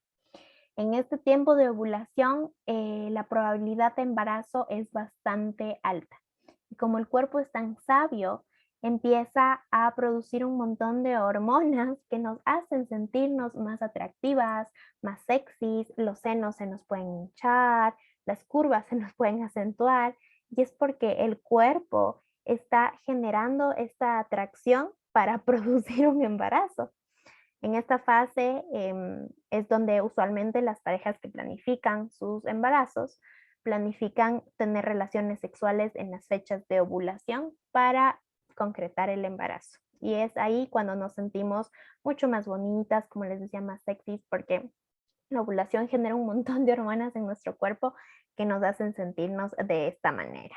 En este tiempo de ovulación, la probabilidad de embarazo es bastante alta. Y como el cuerpo es tan sabio, empieza a producir un montón de hormonas que nos hacen sentirnos más atractivas, más sexys, los senos se nos pueden hinchar, las curvas se nos pueden acentuar, y es porque el cuerpo está generando esta atracción para producir un embarazo. En esta fase es donde usualmente las parejas que planifican sus embarazos planifican tener relaciones sexuales en las fechas de ovulación para concretar el embarazo. Y es ahí cuando nos sentimos mucho más bonitas, como les decía, más sexys, porque la ovulación genera un montón de hormonas en nuestro cuerpo que nos hacen sentirnos de esta manera.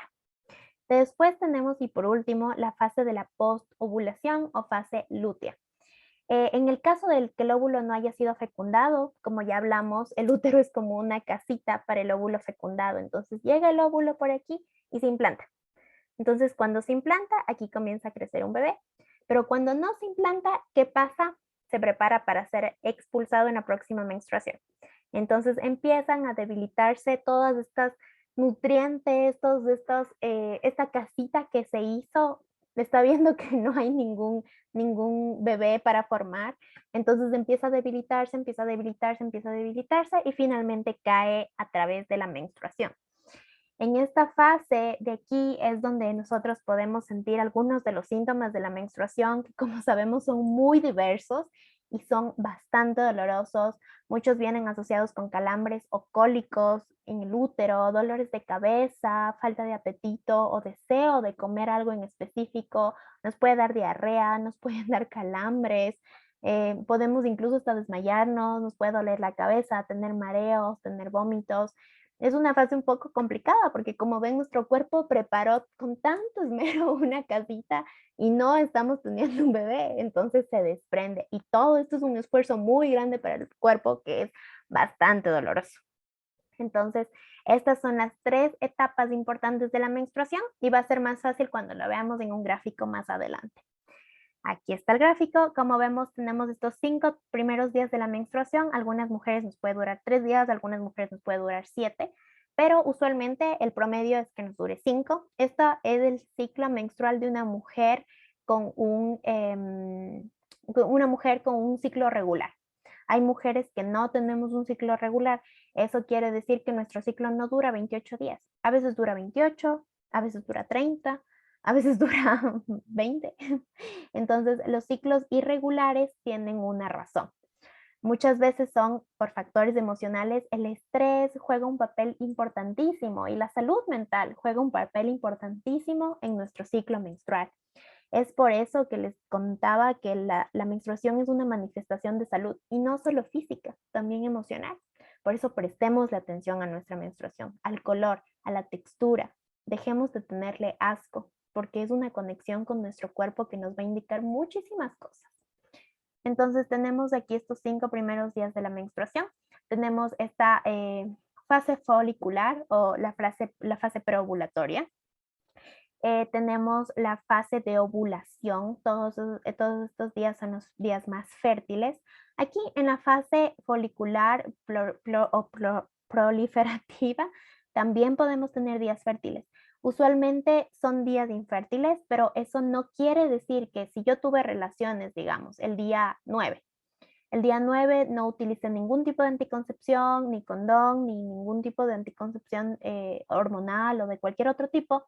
Después tenemos, y por último, la fase de la postovulación o fase lútea. En el caso del que el óvulo no haya sido fecundado, como ya hablamos, el útero es como una casita para el óvulo fecundado. Entonces llega el óvulo por aquí y se implanta. Entonces cuando se implanta, aquí comienza a crecer un bebé. Pero cuando no se implanta, ¿qué pasa? Se prepara para ser expulsado en la próxima menstruación. Entonces empiezan a debilitarse todas estas nutrientes, esta casita que se hizo, está viendo que no hay ningún bebé para formar, entonces empieza a debilitarse, empieza a debilitarse, empieza a debilitarse y finalmente cae a través de la menstruación. En esta fase de aquí es donde nosotros podemos sentir algunos de los síntomas de la menstruación, que como sabemos son muy diversos y son bastante dolorosos. Muchos vienen asociados con calambres o cólicos en el útero, dolores de cabeza, falta de apetito o deseo de comer algo en específico. Nos puede dar diarrea, nos pueden dar calambres, podemos incluso hasta desmayarnos, nos puede doler la cabeza, tener mareos, tener vómitos. Es una fase un poco complicada porque como ven nuestro cuerpo preparó con tanto esmero una casita y no estamos teniendo un bebé, entonces se desprende y todo esto es un esfuerzo muy grande para el cuerpo que es bastante doloroso. Entonces, estas son las 3 etapas importantes de la menstruación y va a ser más fácil cuando lo veamos en un gráfico más adelante. Aquí está el gráfico. Como vemos, tenemos estos 5 primeros días de la menstruación. Algunas mujeres nos puede durar 3 días, algunas mujeres nos puede durar 7, pero usualmente el promedio es que nos dure 5. Esta es el ciclo menstrual de una mujer con una mujer con un ciclo regular. Hay mujeres que no tenemos un ciclo regular. Eso quiere decir que nuestro ciclo no dura 28 días. A veces dura 28, a veces dura 30, a veces dura 20. Entonces, los ciclos irregulares tienen una razón. Muchas veces son por factores emocionales. El estrés juega un papel importantísimo y la salud mental juega un papel importantísimo en nuestro ciclo menstrual. Es por eso que les contaba que la menstruación es una manifestación de salud y no solo física, también emocional. Por eso prestemos la atención a nuestra menstruación, al color, a la textura. Dejemos de tenerle asco, porque es una conexión con nuestro cuerpo que nos va a indicar muchísimas cosas. Entonces tenemos aquí estos 5 primeros días de la menstruación. Tenemos esta fase folicular o la fase preovulatoria. Tenemos la fase de ovulación. Todos estos días son los días más fértiles. Aquí en la fase folicular o proliferativa también podemos tener días fértiles. Usualmente son días infértiles, pero eso no quiere decir que si yo tuve relaciones, digamos, el día 9 no utilicé ningún tipo de anticoncepción, ni condón, ni ningún tipo de anticoncepción hormonal o de cualquier otro tipo.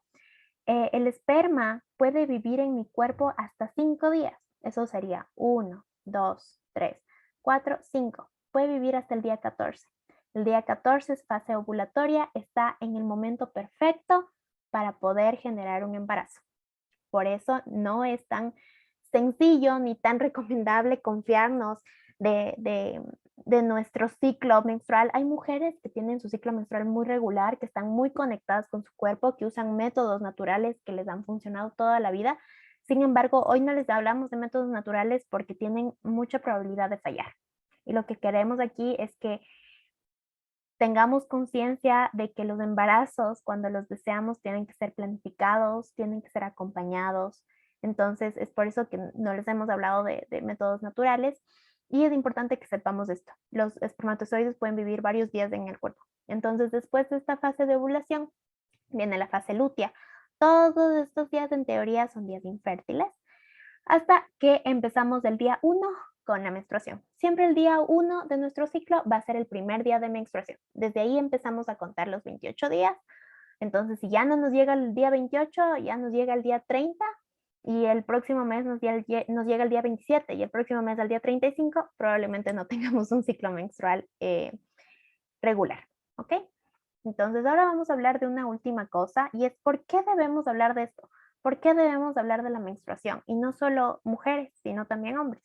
El esperma puede vivir en mi cuerpo hasta 5 días. Eso sería 1, 2, 3, 4, 5. Puede vivir hasta el día 14. El día 14 es fase ovulatoria, está en el momento perfecto para poder generar un embarazo. Por eso no es tan sencillo ni tan recomendable confiarnos de nuestro ciclo menstrual. Hay mujeres que tienen su ciclo menstrual muy regular, que están muy conectadas con su cuerpo, que usan métodos naturales que les han funcionado toda la vida. Sin embargo, hoy no les hablamos de métodos naturales porque tienen mucha probabilidad de fallar. Y lo que queremos aquí es que tengamos conciencia de que los embarazos, cuando los deseamos, tienen que ser planificados, tienen que ser acompañados. Entonces, es por eso que no les hemos hablado de métodos naturales y es importante que sepamos esto. Los espermatozoides pueden vivir varios días en el cuerpo. Entonces, después de esta fase de ovulación, viene la fase lútea. Todos estos días, en teoría, son días infértiles hasta que empezamos el día 1 con la menstruación. Siempre el día 1 de nuestro ciclo va a ser el primer día de menstruación. Desde ahí empezamos a contar los 28 días. Entonces, si ya no nos llega el día 28, ya nos llega el día 30 y el próximo mes nos llega el día 27 y el próximo mes al día 35, probablemente no tengamos un ciclo menstrual regular. ¿Ok? Entonces, ahora vamos a hablar de una última cosa y es por qué debemos hablar de esto. ¿Por qué debemos hablar de la menstruación? Y no solo mujeres, sino también hombres.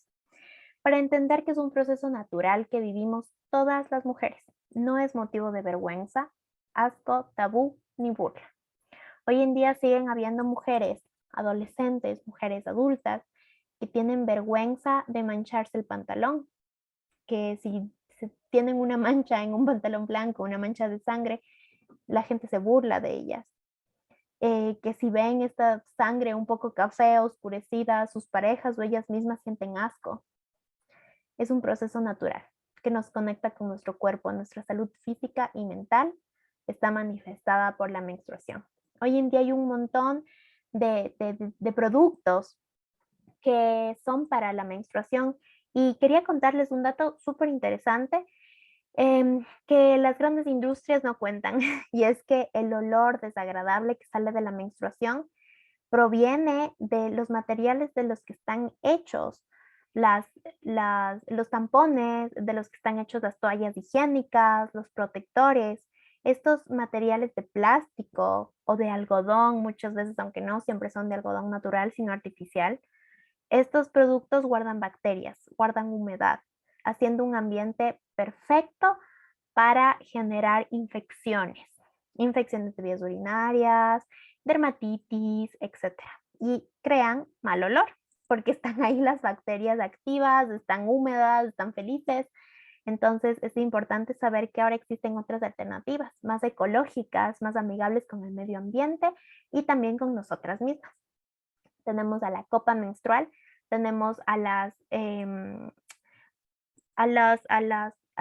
Para entender que es un proceso natural que vivimos todas las mujeres. No es motivo de vergüenza, asco, tabú ni burla. Hoy en día siguen habiendo mujeres, adolescentes, mujeres adultas, que tienen vergüenza de mancharse el pantalón, que si tienen una mancha en un pantalón blanco, una mancha de sangre, la gente se burla de ellas. Que si ven esta sangre un poco café, oscurecida, sus parejas o ellas mismas sienten asco. Es un proceso natural que nos conecta con nuestro cuerpo, nuestra salud física y mental está manifestada por la menstruación. Hoy en día hay un montón de productos que son para la menstruación y quería contarles un dato súper interesante que las grandes industrias no cuentan y es que el olor desagradable que sale de la menstruación proviene de los materiales de los que están hechos los tampones, de los que están hechos las toallas higiénicas, los protectores. Estos materiales de plástico o de algodón, muchas veces, aunque no siempre son de algodón natural, sino artificial, estos productos guardan bacterias, guardan humedad, haciendo un ambiente perfecto para generar infecciones, infecciones de vías urinarias, dermatitis, etcétera. Y crean mal olor, porque están ahí las bacterias activas, están húmedas, están felices. Entonces es importante saber que ahora existen otras alternativas, más ecológicas, más amigables con el medio ambiente y también con nosotras mismas. Tenemos a la copa menstrual. tenemos a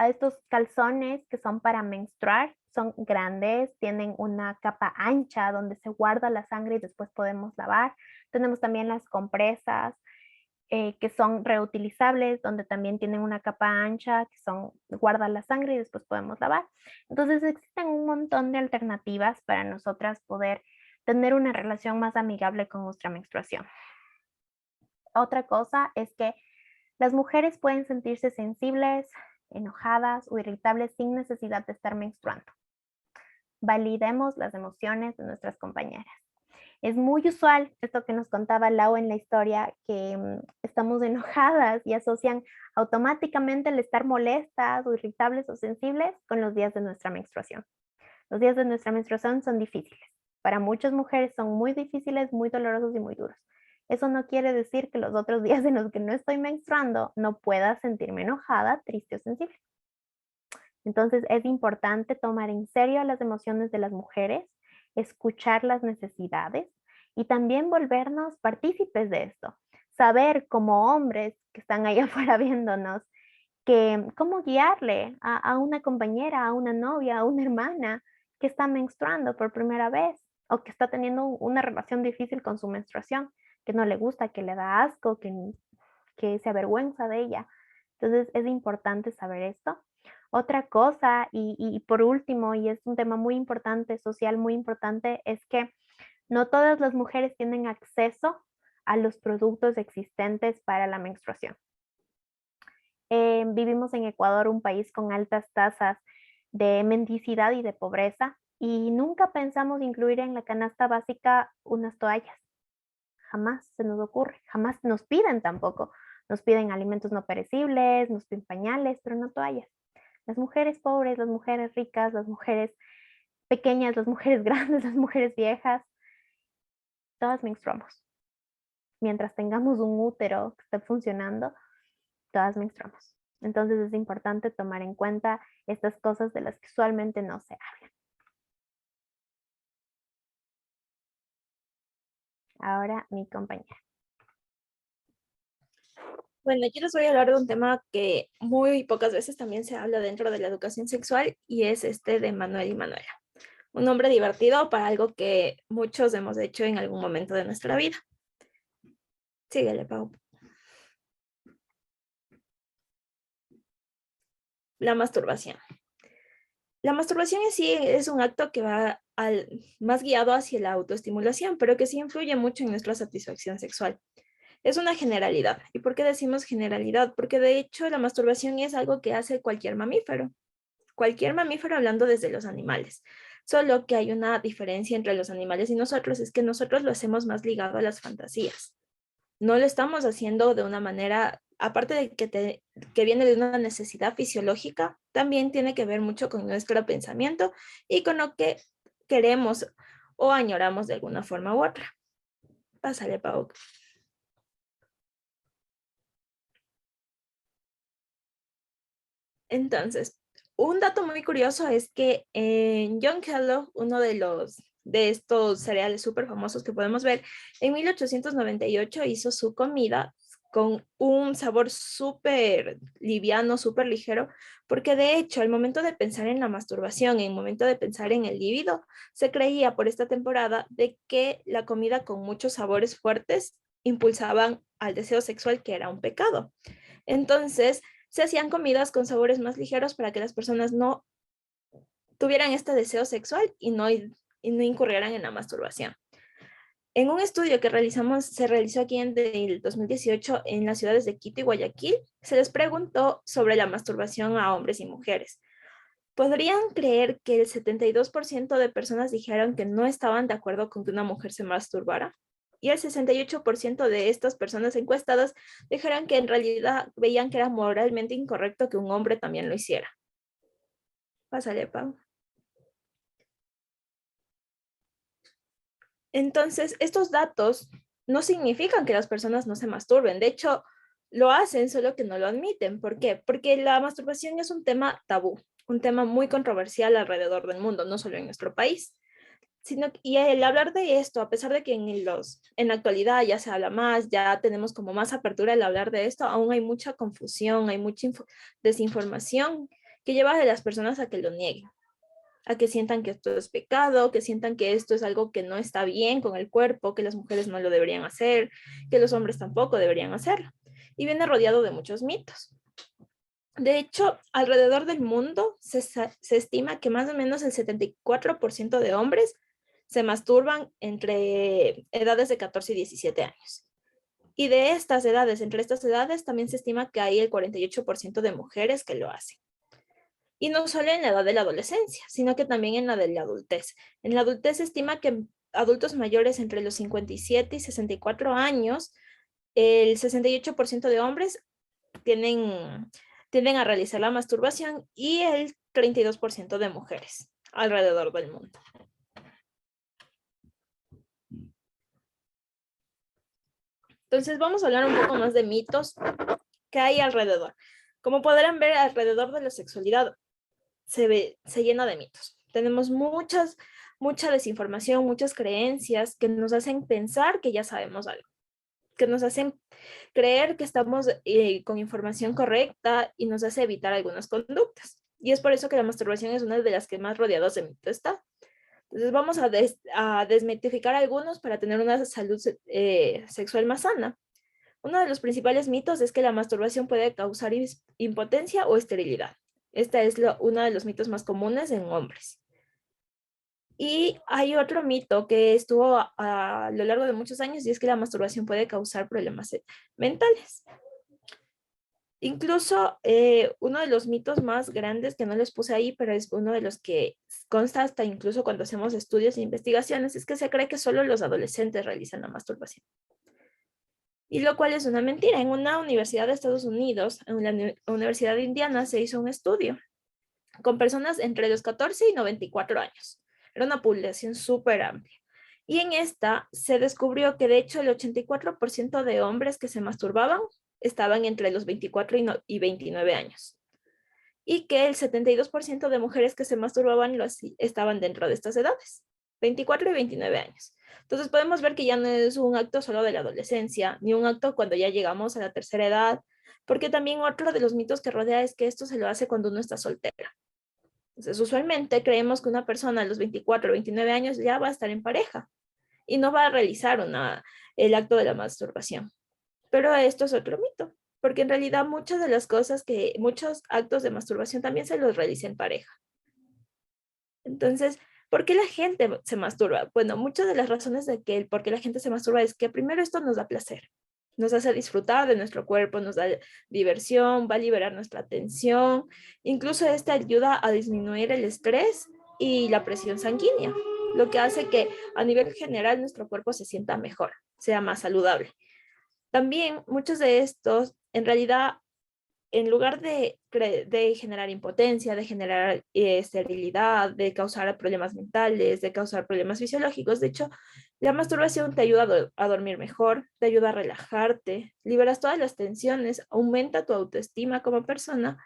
estos calzones que son para menstruar, son grandes, tienen una capa ancha donde se guarda la sangre y después podemos lavar. Tenemos también las compresas que son reutilizables, donde también tienen una capa ancha que son guarda la sangre y después podemos lavar. Entonces existen un montón de alternativas para nosotras poder tener una relación más amigable con nuestra menstruación. Otra cosa es que las mujeres pueden sentirse sensibles, enojadas o irritables sin necesidad de estar menstruando. Validemos las emociones de nuestras compañeras. Es muy usual esto que nos contaba Lau en la historia, que estamos enojadas y asocian automáticamente el estar molestas o irritables o sensibles con los días de nuestra menstruación. Los días de nuestra menstruación son difíciles. Para muchas mujeres son muy difíciles, muy dolorosos y muy duros. Eso no quiere decir que los otros días en los que no estoy menstruando no pueda sentirme enojada, triste o sensible. Entonces es importante tomar en serio las emociones de las mujeres, escuchar las necesidades y también volvernos partícipes de esto. Saber como hombres que están ahí afuera viéndonos, que cómo guiarle a una compañera, a una novia, a una hermana que está menstruando por primera vez o que está teniendo una relación difícil con su menstruación, que no le gusta, que le da asco, que se avergüenza de ella. Entonces es importante saber esto. Otra cosa, y por último, y es un tema muy importante, social muy importante, es que no todas las mujeres tienen acceso a los productos existentes para la menstruación. Vivimos en Ecuador, un país con altas tasas de mendicidad y de pobreza, y nunca pensamos incluir en la canasta básica unas toallas. Jamás se nos ocurre, jamás nos piden tampoco. Nos piden alimentos no perecibles, nos piden pañales, pero no toallas. Las mujeres pobres, las mujeres ricas, las mujeres pequeñas, las mujeres grandes, las mujeres viejas, todas menstruamos. Mientras tengamos un útero que esté funcionando, todas menstruamos. Entonces es importante tomar en cuenta estas cosas de las que usualmente no se habla. Ahora mi compañera. Bueno, yo les voy a hablar de un tema que muy pocas veces también se habla dentro de la educación sexual y es este de Manuel y Manuela. Un nombre divertido para algo que muchos hemos hecho en algún momento de nuestra vida. Síguele, Pau. La masturbación. La masturbación en sí es un acto que va más guiado hacia la autoestimulación, pero que sí influye mucho en nuestra satisfacción sexual. Es una generalidad. ¿Y por qué decimos generalidad? Porque de hecho la masturbación es algo que hace cualquier mamífero. Cualquier mamífero hablando desde los animales. Solo que hay una diferencia entre los animales y nosotros, es que nosotros lo hacemos más ligado a las fantasías. No lo estamos haciendo de una manera, aparte de que viene de una necesidad fisiológica, también tiene que ver mucho con nuestro pensamiento y con lo que queremos o añoramos de alguna forma u otra. Pásale, Pau. Entonces, un dato muy curioso es que John Kellogg, uno de estos cereales súper famosos que podemos ver, en 1898 hizo su comida con un sabor súper liviano, súper ligero, porque de hecho, al momento de pensar en la masturbación, en el momento de pensar en el líbido, se creía por esta temporada de que la comida con muchos sabores fuertes impulsaban al deseo sexual, que era un pecado. Entonces, se hacían comidas con sabores más ligeros para que las personas no tuvieran este deseo sexual y no incurrieran en la masturbación. En un estudio que se realizó aquí en el 2018 en las ciudades de Quito y Guayaquil, se les preguntó sobre la masturbación a hombres y mujeres. ¿Podrían creer que el 72% de personas dijeron que no estaban de acuerdo con que una mujer se masturbara? Y el 68% de estas personas encuestadas dijeron que en realidad veían que era moralmente incorrecto que un hombre también lo hiciera. Pásale, Pau. Entonces, estos datos no significan que las personas no se masturben. De hecho, lo hacen, solo que no lo admiten. ¿Por qué? Porque la masturbación es un tema tabú, un tema muy controversial alrededor del mundo, no solo en nuestro país. y el hablar de esto, a pesar de que en la actualidad ya se habla más, ya tenemos como más apertura al hablar de esto, aún hay mucha confusión, hay mucha desinformación que lleva a las personas a que lo nieguen, a que sientan que esto es pecado, que sientan que esto es algo que no está bien con el cuerpo, que las mujeres no lo deberían hacer, que los hombres tampoco deberían hacerlo. Y viene rodeado de muchos mitos. De hecho, alrededor del mundo se estima que más o menos el 74% de hombres se masturban entre edades de 14 y 17 años. Y de estas edades, entre estas edades, también se estima que hay el 48% de mujeres que lo hacen. Y no solo en la edad de la adolescencia, sino que también en la de la adultez. En la adultez se estima que adultos mayores entre los 57 y 64 años, el 68% de hombres tienden a realizar la masturbación y el 32% de mujeres alrededor del mundo. Entonces vamos a hablar un poco más de mitos que hay alrededor. Como podrán ver, alrededor de la sexualidad se llena de mitos. Tenemos mucha desinformación, muchas creencias que nos hacen pensar que ya sabemos algo, que nos hacen creer que estamos con información correcta y nos hace evitar algunas conductas. Y es por eso que la masturbación es una de las que más rodeadas de mito está. Entonces vamos a desmitificar algunos para tener una salud sexual más sana. Uno de los principales mitos es que la masturbación puede causar impotencia o esterilidad. Este es uno de los mitos más comunes en hombres. Y hay otro mito que estuvo a lo largo de muchos años y es que la masturbación puede causar problemas mentales. Incluso uno de los mitos más grandes que no les puse ahí, pero es uno de los que consta hasta incluso cuando hacemos estudios e investigaciones, es que se cree que solo los adolescentes realizan la masturbación. Y lo cual es una mentira. En una universidad de Estados Unidos, en la Universidad de Indiana, se hizo un estudio con personas entre los 14 y 94 años. Era una población súper amplia. Y en esta se descubrió que de hecho el 84% de hombres que se masturbaban estaban entre los 24 y 29 años. Y que el 72% de mujeres que se masturbaban estaban dentro de estas edades, 24 y 29 años. Entonces podemos ver que ya no es un acto solo de la adolescencia, ni un acto cuando ya llegamos a la tercera edad, porque también otro de los mitos que rodea es que esto se lo hace cuando uno está soltera. Entonces usualmente creemos que una persona a los 24 o 29 años ya va a estar en pareja y no va a realizar el acto de la masturbación. Pero esto es otro mito, porque en realidad muchos actos de masturbación también se los realiza en pareja. Entonces, ¿por qué la gente se masturba? Bueno, muchas de las razones de por qué la gente se masturba es que primero esto nos da placer, nos hace disfrutar de nuestro cuerpo, nos da diversión, va a liberar nuestra tensión, incluso esta ayuda a disminuir el estrés y la presión sanguínea, lo que hace que a nivel general nuestro cuerpo se sienta mejor, sea más saludable. También muchos de estos, en realidad, en lugar de generar impotencia, de generar esterilidad, de causar problemas mentales, de causar problemas fisiológicos, de hecho, la masturbación te ayuda a dormir mejor, te ayuda a relajarte, liberas todas las tensiones, aumenta tu autoestima como persona,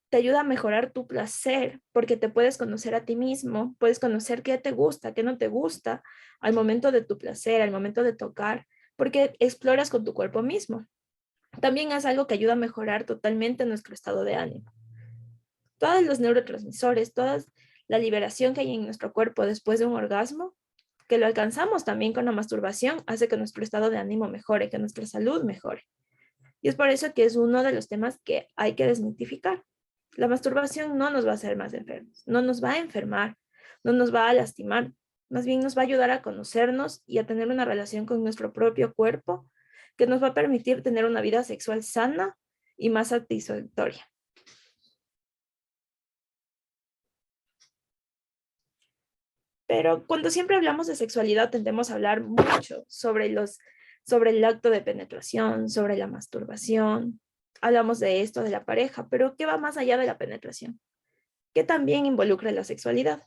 te ayuda a mejorar tu placer, porque te puedes conocer a ti mismo, puedes conocer qué te gusta, qué no te gusta, al momento de tu placer, al momento de tocar, porque exploras con tu cuerpo mismo. También es algo que ayuda a mejorar totalmente nuestro estado de ánimo. Todos los neurotransmisores, toda la liberación que hay en nuestro cuerpo después de un orgasmo, que lo alcanzamos también con la masturbación, hace que nuestro estado de ánimo mejore, que nuestra salud mejore. Y es por eso que es uno de los temas que hay que desmitificar. La masturbación no nos va a hacer más enfermos, no nos va a enfermar, no nos va a lastimar, más bien nos va a ayudar a conocernos y a tener una relación con nuestro propio cuerpo que nos va a permitir tener una vida sexual sana y más satisfactoria. Pero cuando siempre hablamos de sexualidad tendemos a hablar mucho sobre el acto de penetración, sobre la masturbación. Hablamos de esto, de la pareja, pero ¿qué va más allá de la penetración? ¿Qué también involucra la sexualidad?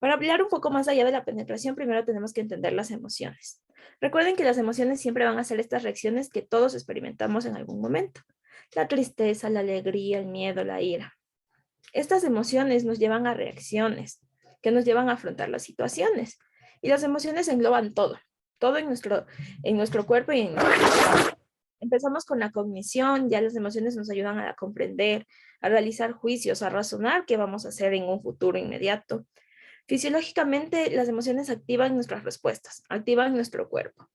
Para hablar un poco más allá de la penetración, primero tenemos que entender las emociones. Recuerden que las emociones siempre van a ser estas reacciones que todos experimentamos en algún momento. La tristeza, la alegría, el miedo, la ira. Estas emociones nos llevan a reacciones que nos llevan a afrontar las situaciones. Y las emociones engloban todo en nuestro cuerpo y en nuestro. Empezamos con la cognición, ya las emociones nos ayudan a comprender, a realizar juicios, a razonar qué vamos a hacer en un futuro inmediato. Fisiológicamente, las emociones activan nuestras respuestas, activan nuestro cuerpo.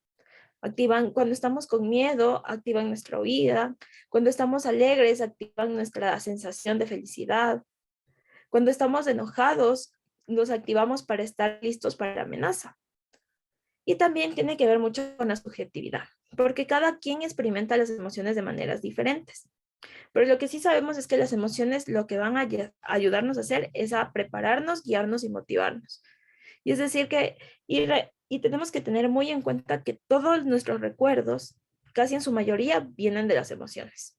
Activan cuando estamos con miedo, activan nuestra huida. Cuando estamos alegres, activan nuestra sensación de felicidad. Cuando estamos enojados, nos activamos para estar listos para la amenaza. Y también tiene que ver mucho con la subjetividad, porque cada quien experimenta las emociones de maneras diferentes. Pero lo que sí sabemos es que las emociones lo que van a ayudarnos a hacer es a prepararnos, guiarnos y motivarnos. Y es decir que, y tenemos que tener muy en cuenta que todos nuestros recuerdos, casi en su mayoría, vienen de las emociones.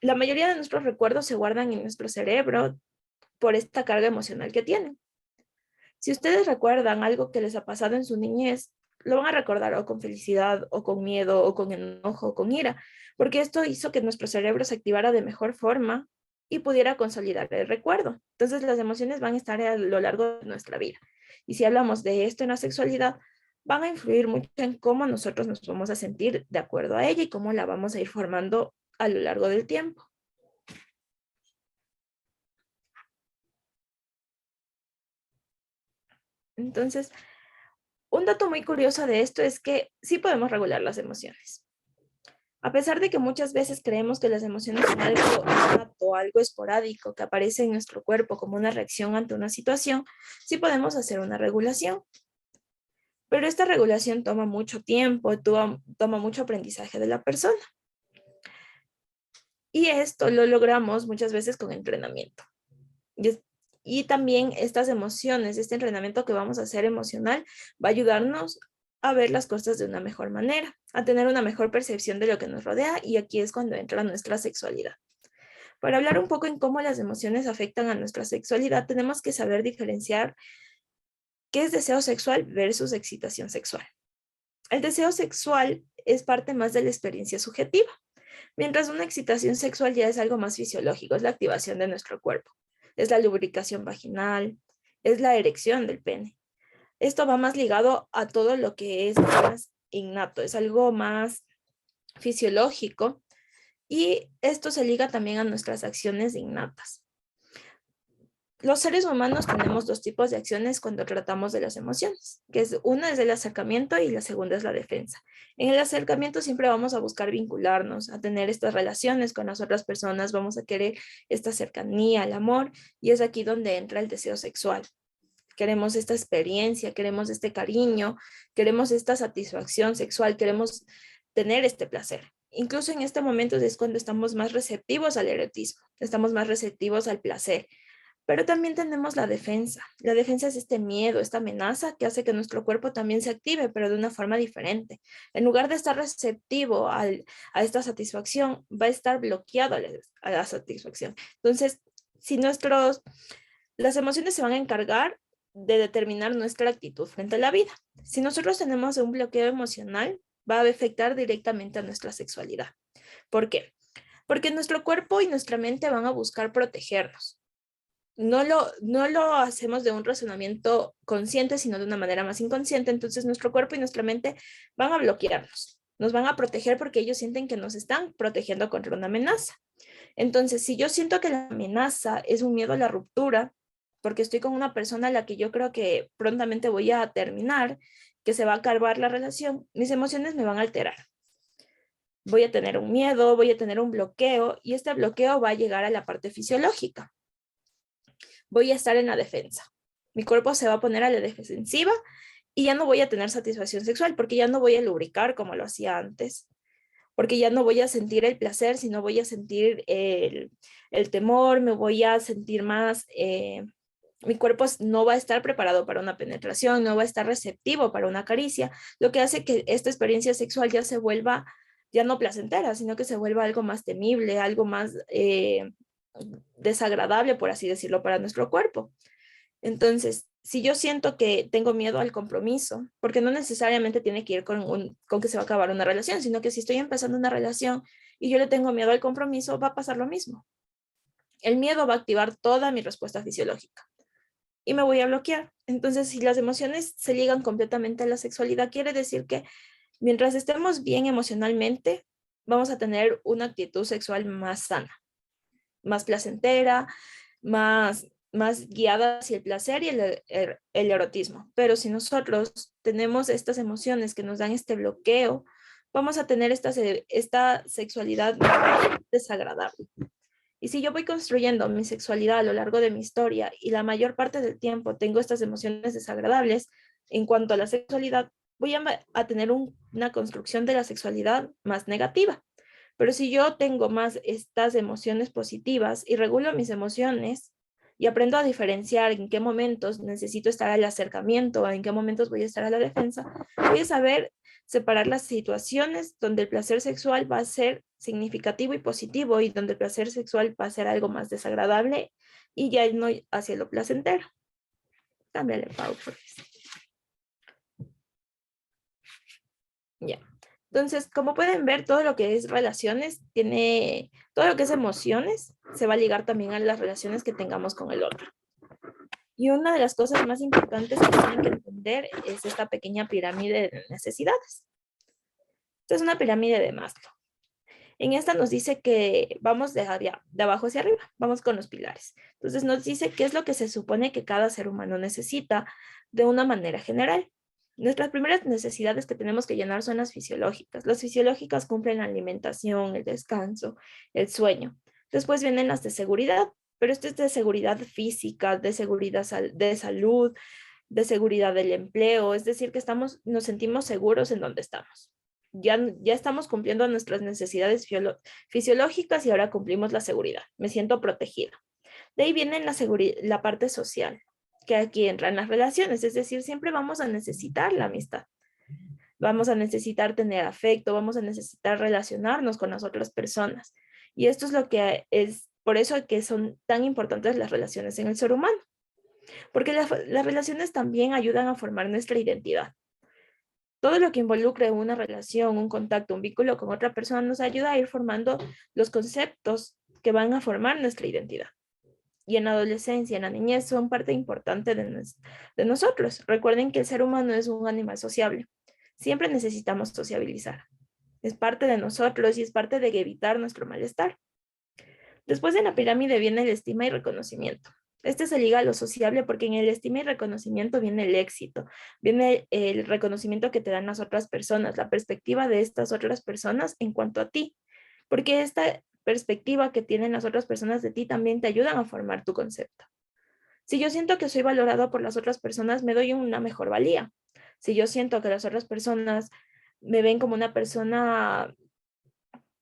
La mayoría de nuestros recuerdos se guardan en nuestro cerebro por esta carga emocional que tienen. Si ustedes recuerdan algo que les ha pasado en su niñez, lo van a recordar o con felicidad, o con miedo, o con enojo, o con ira, porque esto hizo que nuestro cerebro se activara de mejor forma y pudiera consolidar el recuerdo. Entonces las emociones van a estar a lo largo de nuestra vida. Y si hablamos de esto en la sexualidad, van a influir mucho en cómo nosotros nos vamos a sentir de acuerdo a ella y cómo la vamos a ir formando a lo largo del tiempo. Entonces, un dato muy curioso de esto es que sí podemos regular las emociones. A pesar de que muchas veces creemos que las emociones son algo innato, algo esporádico que aparece en nuestro cuerpo como una reacción ante una situación, sí podemos hacer una regulación. Pero esta regulación toma mucho tiempo, toma mucho aprendizaje de la persona. Y esto lo logramos muchas veces con entrenamiento. Y también estas emociones, este entrenamiento que vamos a hacer emocional, va a ayudarnos a ver las cosas de una mejor manera, a tener una mejor percepción de lo que nos rodea, y aquí es cuando entra nuestra sexualidad. Para hablar un poco en cómo las emociones afectan a nuestra sexualidad, tenemos que saber diferenciar qué es deseo sexual versus excitación sexual. El deseo sexual es parte más de la experiencia subjetiva, mientras una excitación sexual ya es algo más fisiológico, es la activación de nuestro cuerpo, es la lubricación vaginal, es la erección del pene. Esto va más ligado a todo lo que es más innato, es algo más fisiológico, y esto se liga también a nuestras acciones innatas. Los seres humanos tenemos dos tipos de acciones cuando tratamos de las emociones, que es una es el acercamiento y la segunda es la defensa. En el acercamiento siempre vamos a buscar vincularnos, a tener estas relaciones con las otras personas, vamos a querer esta cercanía, el amor, y es aquí donde entra el deseo sexual. Queremos esta experiencia, queremos este cariño, queremos esta satisfacción sexual, queremos tener este placer. Incluso en este momento es cuando estamos más receptivos al erotismo, estamos más receptivos al placer. Pero también tenemos la defensa. La defensa es este miedo, esta amenaza que hace que nuestro cuerpo también se active, pero de una forma diferente. En lugar de estar receptivo a esta satisfacción, va a estar bloqueado a la satisfacción. Entonces, si las emociones se van a encargar de determinar nuestra actitud frente a la vida. Si nosotros tenemos un bloqueo emocional, va a afectar directamente a nuestra sexualidad. ¿Por qué? Porque nuestro cuerpo y nuestra mente van a buscar protegernos. No lo hacemos de un razonamiento consciente, sino de una manera más inconsciente. Entonces nuestro cuerpo y nuestra mente van a bloquearnos, nos van a proteger porque ellos sienten que nos están protegiendo contra una amenaza. Entonces, si yo siento que la amenaza es un miedo a la ruptura, porque estoy con una persona a la que yo creo que prontamente voy a terminar, que se va a acabar la relación, mis emociones me van a alterar. Voy a tener un miedo, voy a tener un bloqueo, y este bloqueo va a llegar a la parte fisiológica. Voy a estar en la defensa. Mi cuerpo se va a poner a la defensiva y ya no voy a tener satisfacción sexual porque ya no voy a lubricar como lo hacía antes, porque ya no voy a sentir el placer, sino voy a sentir el temor, me voy a sentir más, mi cuerpo no va a estar preparado para una penetración, no va a estar receptivo para una caricia, lo que hace que esta experiencia sexual ya se vuelva, ya no placentera, sino que se vuelva algo más temible, algo más desagradable, por así decirlo, para nuestro cuerpo. Entonces, si yo siento que tengo miedo al compromiso, porque no necesariamente tiene que ir con que se va a acabar una relación, sino que si estoy empezando una relación y yo le tengo miedo al compromiso, va a pasar lo mismo. el miedo va a activar toda mi respuesta fisiológica y me voy a bloquear. Entonces, si las emociones se ligan completamente a la sexualidad, quiere decir que mientras estemos bien emocionalmente, vamos a tener una actitud sexual más sana, más placentera, más guiada hacia el placer y el erotismo. Pero si nosotros tenemos estas emociones que nos dan este bloqueo, vamos a tener esta sexualidad desagradable. Y si yo voy construyendo mi sexualidad a lo largo de mi historia y la mayor parte del tiempo tengo estas emociones desagradables en cuanto a la sexualidad, voy a tener una construcción de la sexualidad más negativa. Pero si yo tengo más estas emociones positivas y regulo mis emociones y aprendo a diferenciar en qué momentos necesito estar al acercamiento o en qué momentos voy a estar a la defensa, voy a saber separar las situaciones donde el placer sexual va a ser significativo y positivo y donde el placer sexual va a ser algo más desagradable y ya no hacia lo placentero. Cámbiale, Pau, por favor. Ya. Entonces, como pueden ver, todo lo que es relaciones todo lo que es emociones, se va a ligar también a las relaciones que tengamos con el otro. Y una de las cosas más importantes que tienen que entender es esta pequeña pirámide de necesidades. Esta es una pirámide de Maslow. En esta nos dice que vamos de abajo hacia arriba, vamos con los pilares. Entonces nos dice qué es lo que se supone que cada ser humano necesita de una manera general. Nuestras primeras necesidades que tenemos que llenar son las fisiológicas. Las fisiológicas cumplen la alimentación, el descanso, el sueño. Después vienen las de seguridad, pero esto es de seguridad física, de seguridad de salud, de seguridad del empleo, es decir, que nos sentimos seguros en donde estamos. Ya estamos cumpliendo nuestras necesidades fisiológicas y ahora cumplimos la seguridad. Me siento protegida. De ahí viene la parte social, que aquí entran las relaciones, es decir, siempre vamos a necesitar la amistad. Vamos a necesitar tener afecto, vamos a necesitar relacionarnos con las otras personas. Y esto es por eso que son tan importantes las relaciones en el ser humano. Porque las relaciones también ayudan a formar nuestra identidad. Todo lo que involucre una relación, un contacto, un vínculo con otra persona nos ayuda a ir formando los conceptos que van a formar nuestra identidad. Y en la adolescencia, en la niñez, son parte importante de nosotros. Recuerden que el ser humano es un animal sociable. Siempre necesitamos sociabilizar. Es parte de nosotros y es parte de evitar nuestro malestar. Después de la pirámide viene el estima y reconocimiento. Este se liga a lo sociable porque en el estima y reconocimiento viene el éxito, viene el reconocimiento que te dan las otras personas, la perspectiva de estas otras personas en cuanto a ti, porque esta perspectiva que tienen las otras personas de ti también te ayudan a formar tu concepto. Si yo siento que soy valorado por las otras personas, me doy una mejor valía. Si yo siento que las otras personas me ven como una persona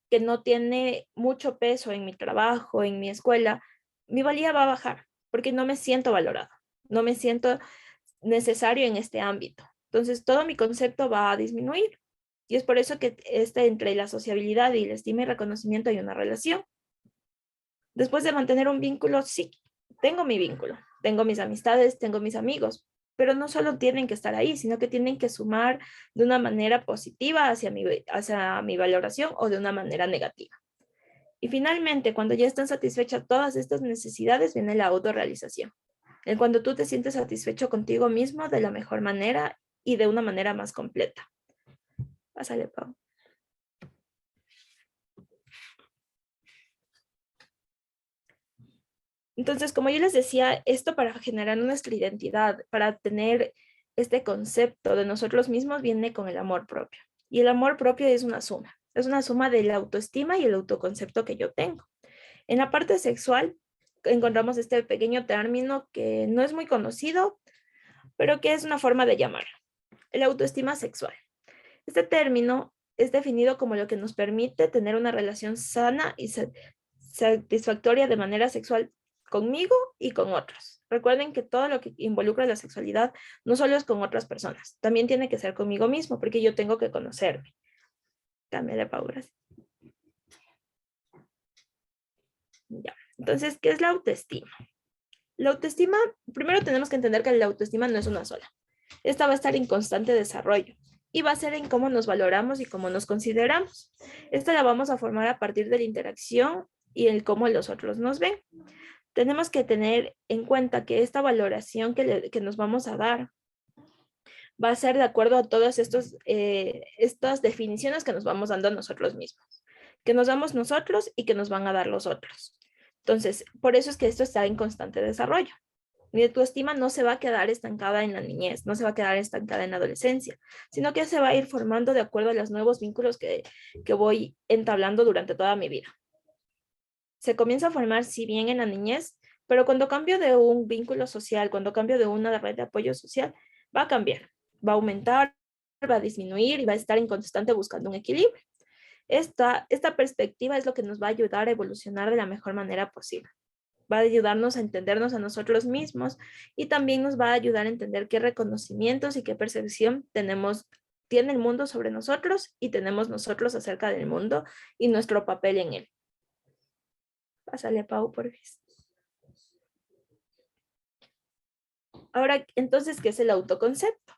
que no tiene mucho peso en mi trabajo, en mi escuela, mi valía va a bajar porque no me siento valorado, no me siento necesario en este ámbito. Entonces, todo mi concepto va a disminuir. Y es por eso que entre la sociabilidad y la estima y reconocimiento hay una relación. Después de mantener un vínculo, sí, tengo mi vínculo, tengo mis amistades, tengo mis amigos, pero no solo tienen que estar ahí, sino que tienen que sumar de una manera positiva hacia mi valoración o de una manera negativa. Y finalmente, cuando ya están satisfechas todas estas necesidades, viene la autorrealización. En cuando tú te sientes satisfecho contigo mismo de la mejor manera y de una manera más completa. Pásale, Pau. Entonces, como yo les decía, esto para generar nuestra identidad, para tener este concepto de nosotros mismos, viene con el amor propio. Y el amor propio es una suma de la autoestima y el autoconcepto que yo tengo. En la parte sexual, encontramos este pequeño término que no es muy conocido, pero que es una forma de llamarlo, el autoestima sexual. Este término es definido como lo que nos permite tener una relación sana y satisfactoria de manera sexual conmigo y con otros. Recuerden que todo lo que involucra la sexualidad no solo es con otras personas, también tiene que ser conmigo mismo, porque yo tengo que conocerme. Cámbiale, Pau, gracias. Ya. Entonces, ¿qué es la autoestima? La autoestima, primero tenemos que entender que la autoestima no es una sola. Esta va a estar en constante desarrollo y va a ser en cómo nos valoramos y cómo nos consideramos. Esta la vamos a formar a partir de la interacción y el cómo los otros nos ven. tenemos que tener en cuenta que esta valoración que nos vamos a dar va a ser de acuerdo a todas estas definiciones que nos vamos dando a nosotros mismos, que nos damos nosotros y que nos van a dar los otros. Entonces, por eso es que esto está en constante desarrollo. Mi autoestima no se va a quedar estancada en la niñez, no se va a quedar estancada en la adolescencia, sino que se va a ir formando de acuerdo a los nuevos vínculos que voy entablando durante toda mi vida. Se comienza a formar, si bien en la niñez, pero cuando cambio de un vínculo social, cuando cambio de una red de apoyo social, va a cambiar, va a aumentar, va a disminuir y va a estar en constante buscando un equilibrio. Esta perspectiva es lo que nos va a ayudar a evolucionar de la mejor manera posible. Va a ayudarnos a entendernos a nosotros mismos y también nos va a ayudar a entender qué reconocimientos y qué percepción tiene el mundo sobre nosotros y tenemos nosotros acerca del mundo y nuestro papel en él. Pásale, Pau, por favor. Ahora, entonces, ¿qué es el autoconcepto?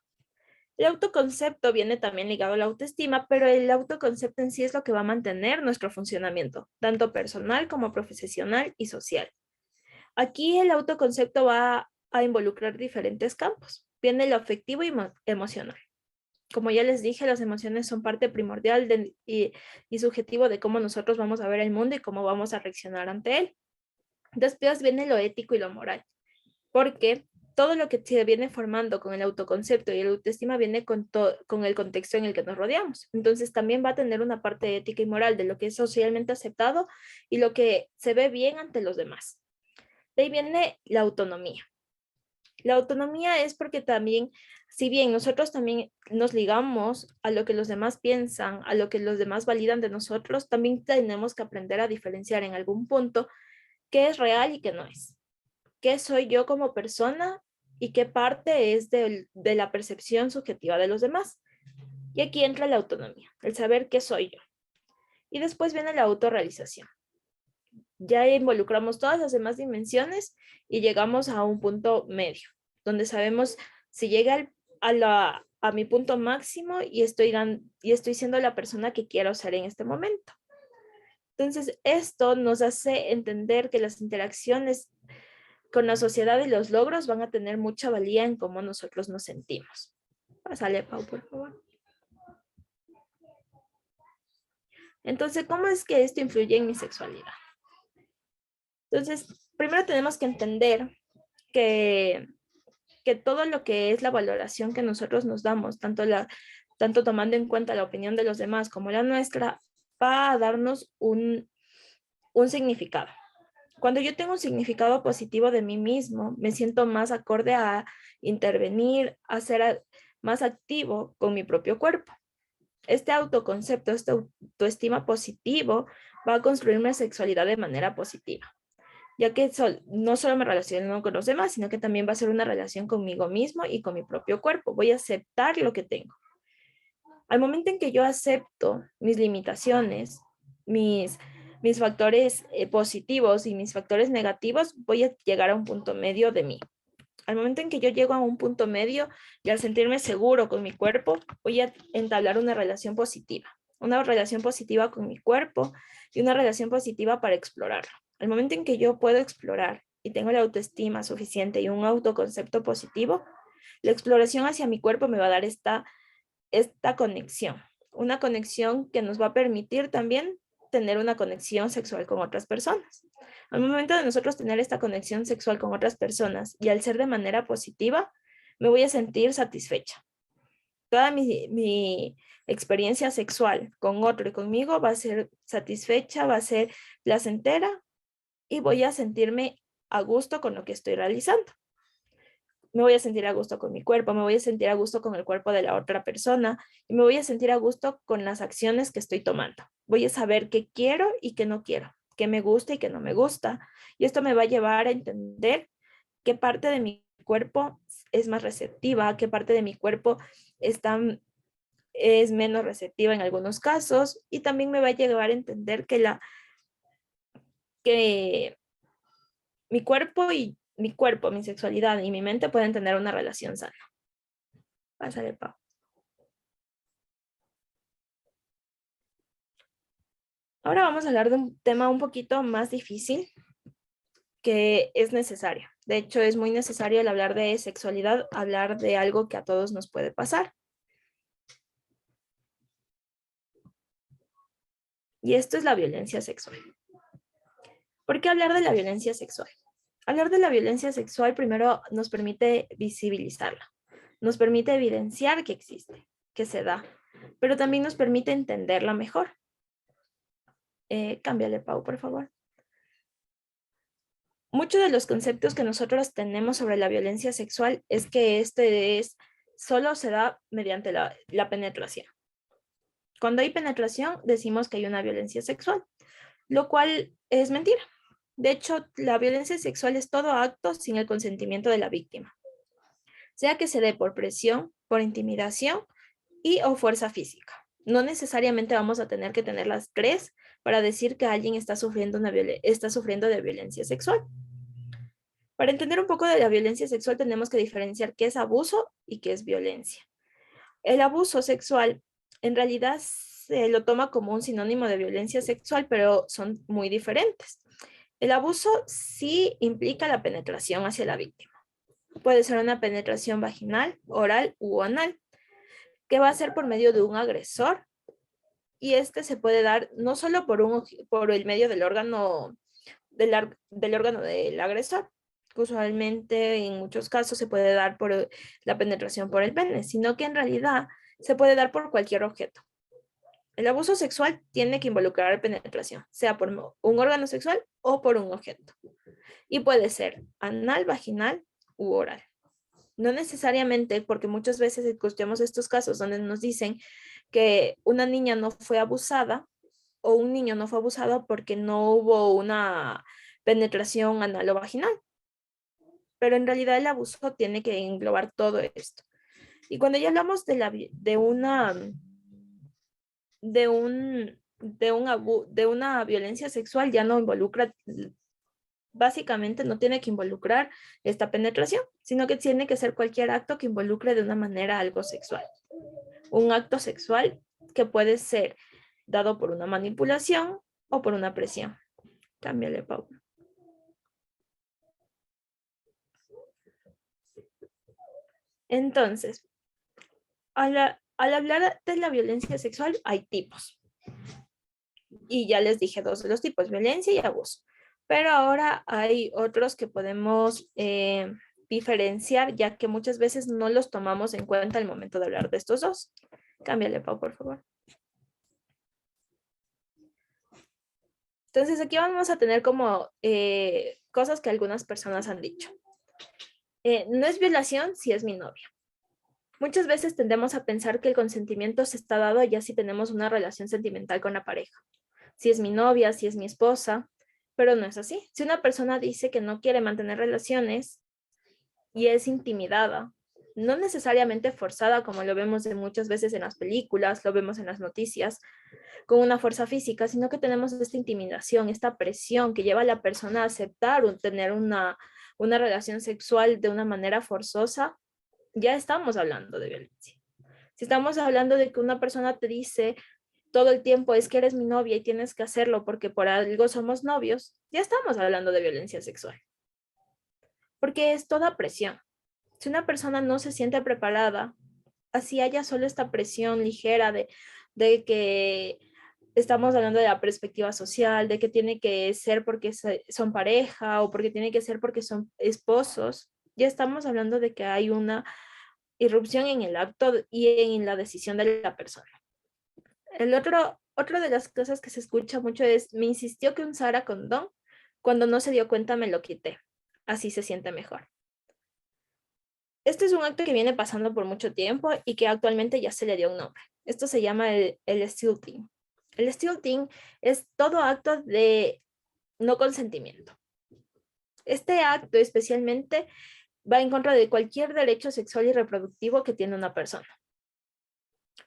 El autoconcepto viene también ligado a la autoestima, pero el autoconcepto en sí es lo que va a mantener nuestro funcionamiento, tanto personal como profesional y social. Aquí el autoconcepto va a involucrar diferentes campos. Viene lo afectivo y emocional. Como ya les dije, las emociones son parte primordial y subjetivo de cómo nosotros vamos a ver el mundo y cómo vamos a reaccionar ante él. Después viene lo ético y lo moral, porque todo lo que se viene formando con el autoconcepto y el autoestima viene con el contexto en el que nos rodeamos. Entonces también va a tener una parte ética y moral de lo que es socialmente aceptado y lo que se ve bien ante los demás. De ahí viene la autonomía. La autonomía es porque también, si bien nosotros también nos ligamos a lo que los demás piensan, a lo que los demás validan de nosotros, también tenemos que aprender a diferenciar en algún punto qué es real y qué no es. ¿Qué soy yo como persona y qué parte es de la percepción subjetiva de los demás? Y aquí entra la autonomía, el saber qué soy yo. Y después viene la autorrealización. Ya involucramos todas las demás dimensiones y llegamos a un punto medio, donde sabemos si llega a mi punto máximo y estoy siendo la persona que quiero ser en este momento. Entonces, esto nos hace entender que las interacciones con la sociedad y los logros van a tener mucha valía en cómo nosotros nos sentimos. Pásale, Pau, por favor. Entonces, ¿cómo es que esto influye en mi sexualidad? Entonces, primero tenemos que entender que todo lo que es la valoración que nosotros nos damos, tanto tomando en cuenta la opinión de los demás como la nuestra, va a darnos un significado. Cuando yo tengo un significado positivo de mí mismo, me siento más acorde a intervenir, a ser más activo con mi propio cuerpo. Este autoconcepto, esta autoestima positivo va a construir mi sexualidad de manera positiva, ya que no solo me relaciono con los demás, sino que también va a ser una relación conmigo mismo y con mi propio cuerpo. Voy a aceptar lo que tengo. Al momento en que yo acepto mis limitaciones, mis factores positivos y mis factores negativos, voy a llegar a un punto medio de mí. Al momento en que yo llego a un punto medio y al sentirme seguro con mi cuerpo, voy a entablar una relación positiva con mi cuerpo y una relación positiva para explorarlo. Al momento en que yo puedo explorar y tengo la autoestima suficiente y un autoconcepto positivo, la exploración hacia mi cuerpo me va a dar esta conexión, una conexión que nos va a permitir también tener una conexión sexual con otras personas. Al momento de nosotros tener esta conexión sexual con otras personas y al ser de manera positiva, me voy a sentir satisfecha. Toda mi experiencia sexual con otro y conmigo va a ser satisfecha, va a ser placentera y voy a sentirme a gusto con lo que estoy realizando. Me voy a sentir a gusto con mi cuerpo, me voy a sentir a gusto con el cuerpo de la otra persona y me voy a sentir a gusto con las acciones que estoy tomando. Voy a saber qué quiero y qué no quiero, qué me gusta y qué no me gusta. Y esto me va a llevar a entender qué parte de mi cuerpo es más receptiva, qué parte de mi cuerpo es menos receptiva en algunos casos, y también me va a llevar a entender que mi cuerpo, mi sexualidad y mi mente pueden tener una relación sana. Pásale, Pau. Ahora vamos a hablar de un tema un poquito más difícil, que es necesario. De hecho, es muy necesario al hablar de sexualidad, hablar de algo que a todos nos puede pasar. Y esto es la violencia sexual. ¿Por qué hablar de la violencia sexual? Hablar de la violencia sexual primero nos permite visibilizarla, nos permite evidenciar que existe, que se da, pero también nos permite entenderla mejor. Cámbiale, Pau, por favor. Muchos de los conceptos que nosotros tenemos sobre la violencia sexual es que solo se da mediante la penetración. Cuando hay penetración, decimos que hay una violencia sexual, lo cual es mentira. De hecho, la violencia sexual es todo acto sin el consentimiento de la víctima, sea que se dé por presión, por intimidación y o fuerza física. No necesariamente vamos a tener que tener las tres para decir que alguien está sufriendo de violencia sexual. Para entender un poco de la violencia sexual tenemos que diferenciar qué es abuso y qué es violencia. El abuso sexual en realidad se lo toma como un sinónimo de violencia sexual, pero son muy diferentes. El abuso sí implica la penetración hacia la víctima. Puede ser una penetración vaginal, oral u anal, que va a ser por medio de un agresor, y este se puede dar no solo por el medio del órgano del agresor, que usualmente en muchos casos se puede dar por la penetración por el pene, sino que en realidad se puede dar por cualquier objeto. El abuso sexual tiene que involucrar penetración, sea por un órgano sexual o por un objeto. Y puede ser anal, vaginal u oral. No necesariamente, porque muchas veces escuchamos estos casos donde nos dicen que una niña no fue abusada o un niño no fue abusado porque no hubo una penetración anal o vaginal. Pero en realidad el abuso tiene que englobar todo esto. Y cuando ya hablamos de una violencia sexual, ya no involucra, básicamente no tiene que involucrar esta penetración, sino que tiene que ser cualquier acto que involucre de una manera algo sexual. Un acto sexual que puede ser dado por una manipulación o por una presión. Cámbiale, Pau. Entonces, al hablar de la violencia sexual, hay tipos. Y ya les dije dos de los tipos, violencia y abuso. Pero ahora hay otros que podemos diferenciar, ya que muchas veces no los tomamos en cuenta al momento de hablar de estos dos. Cámbiale, Pau, por favor. Entonces, aquí vamos a tener como cosas que algunas personas han dicho. No es violación si es mi novia. Muchas veces tendemos a pensar que el consentimiento se está dado ya si tenemos una relación sentimental con la pareja. Si es mi novia, si es mi esposa, pero no es así. Si una persona dice que no quiere mantener relaciones y es intimidada, no necesariamente forzada como lo vemos muchas veces en las películas, lo vemos en las noticias, con una fuerza física, sino que tenemos esta intimidación, esta presión que lleva a la persona a aceptar tener una relación sexual de una manera forzosa, ya estamos hablando de violencia. Si estamos hablando de que una persona te dice todo el tiempo es que eres mi novia y tienes que hacerlo porque por algo somos novios, ya estamos hablando de violencia sexual. Porque es toda presión. Si una persona no se siente preparada, así haya solo esta presión ligera de que estamos hablando de la perspectiva social, de que tiene que ser porque son pareja o porque tiene que ser porque son esposos, ya estamos hablando de que hay una irrupción en el acto y en la decisión de la persona. Otra de las cosas que se escucha mucho es, me insistió que usara condón, cuando no se dio cuenta me lo quité, así se siente mejor. Este es un acto que viene pasando por mucho tiempo y que actualmente ya se le dio un nombre. Esto se llama el stilting. El stilting es todo acto de no consentimiento. Este acto especialmente va en contra de cualquier derecho sexual y reproductivo que tiene una persona.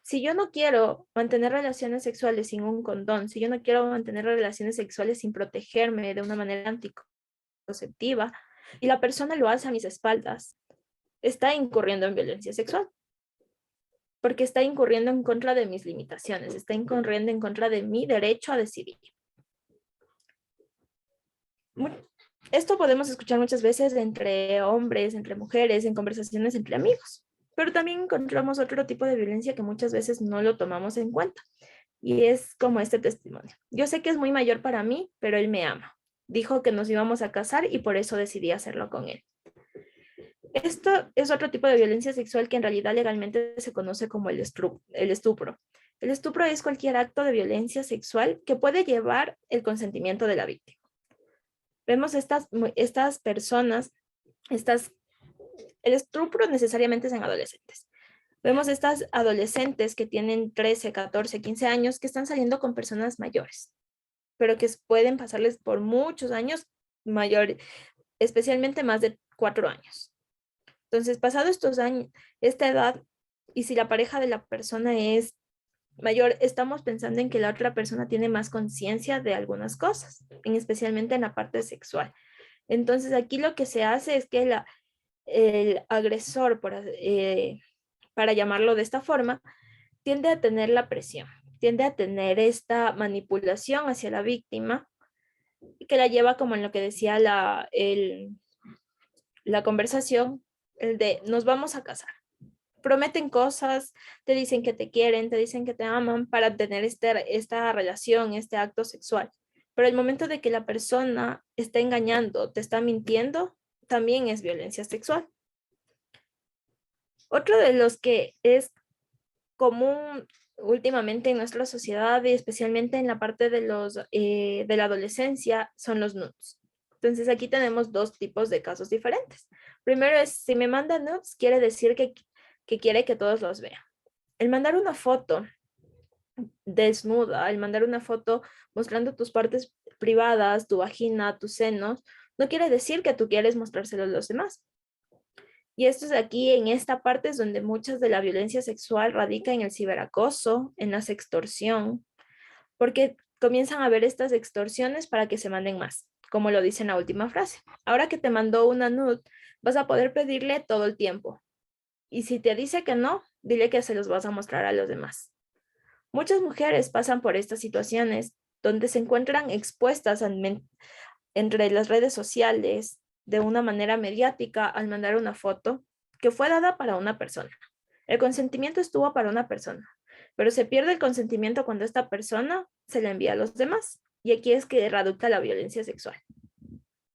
Si yo no quiero mantener relaciones sexuales sin un condón, si yo no quiero mantener relaciones sexuales sin protegerme de una manera anticonceptiva, y la persona lo hace a mis espaldas, está incurriendo en violencia sexual. Porque está incurriendo en contra de mis limitaciones, está incurriendo en contra de mi derecho a decidir. Esto podemos escuchar muchas veces entre hombres, entre mujeres, en conversaciones entre amigos, pero también encontramos otro tipo de violencia que muchas veces no lo tomamos en cuenta, y es como este testimonio. Yo sé que es muy mayor para mí, pero él me ama. Dijo que nos íbamos a casar y por eso decidí hacerlo con él. Esto es otro tipo de violencia sexual que en realidad legalmente se conoce como el estupro. El estupro es cualquier acto de violencia sexual que puede llevar el consentimiento de la víctima. Vemos estas personas, el estupro necesariamente es en adolescentes. Vemos estas adolescentes que tienen 13, 14, 15 años que están saliendo con personas mayores, pero que pueden pasarles por muchos años mayores, especialmente más de 4 años. Entonces, pasado estos años, esta edad, y si la pareja de la persona es mayor, estamos pensando en que la otra persona tiene más conciencia de algunas cosas, especialmente en la parte sexual. Entonces, aquí lo que se hace es que el agresor, para llamarlo de esta forma, tiende a tener la presión, tiende a tener esta manipulación hacia la víctima, que la lleva como en lo que decía la conversación, el de nos vamos a casar. Prometen cosas, te dicen que te quieren, te dicen que te aman para tener esta relación, este acto sexual. Pero el momento de que la persona está engañando, te está mintiendo, también es violencia sexual. Otro de los que es común últimamente en nuestra sociedad y especialmente en la parte de la adolescencia son los nudes. Entonces aquí tenemos dos tipos de casos diferentes. Primero es, si me manda nudes, quiere decir que quiere que todos los vean. El mandar una foto desnuda, el mandar una foto mostrando tus partes privadas, tu vagina, tus senos, no quiere decir que tú quieres mostrárselo a los demás. Y esto es aquí, en esta parte es donde muchas de la violencia sexual radica en el ciberacoso, en la sextorsión, porque comienzan a haber estas extorsiones para que se manden más, como lo dice en la última frase. Ahora que te mandó una nude, vas a poder pedirle todo el tiempo. Y si te dice que no, dile que se los vas a mostrar a los demás. Muchas mujeres pasan por estas situaciones donde se encuentran expuestas entre las redes sociales de una manera mediática al mandar una foto que fue dada para una persona. El consentimiento estuvo para una persona, pero se pierde el consentimiento cuando esta persona se la envía a los demás. Y aquí es que radica la violencia sexual.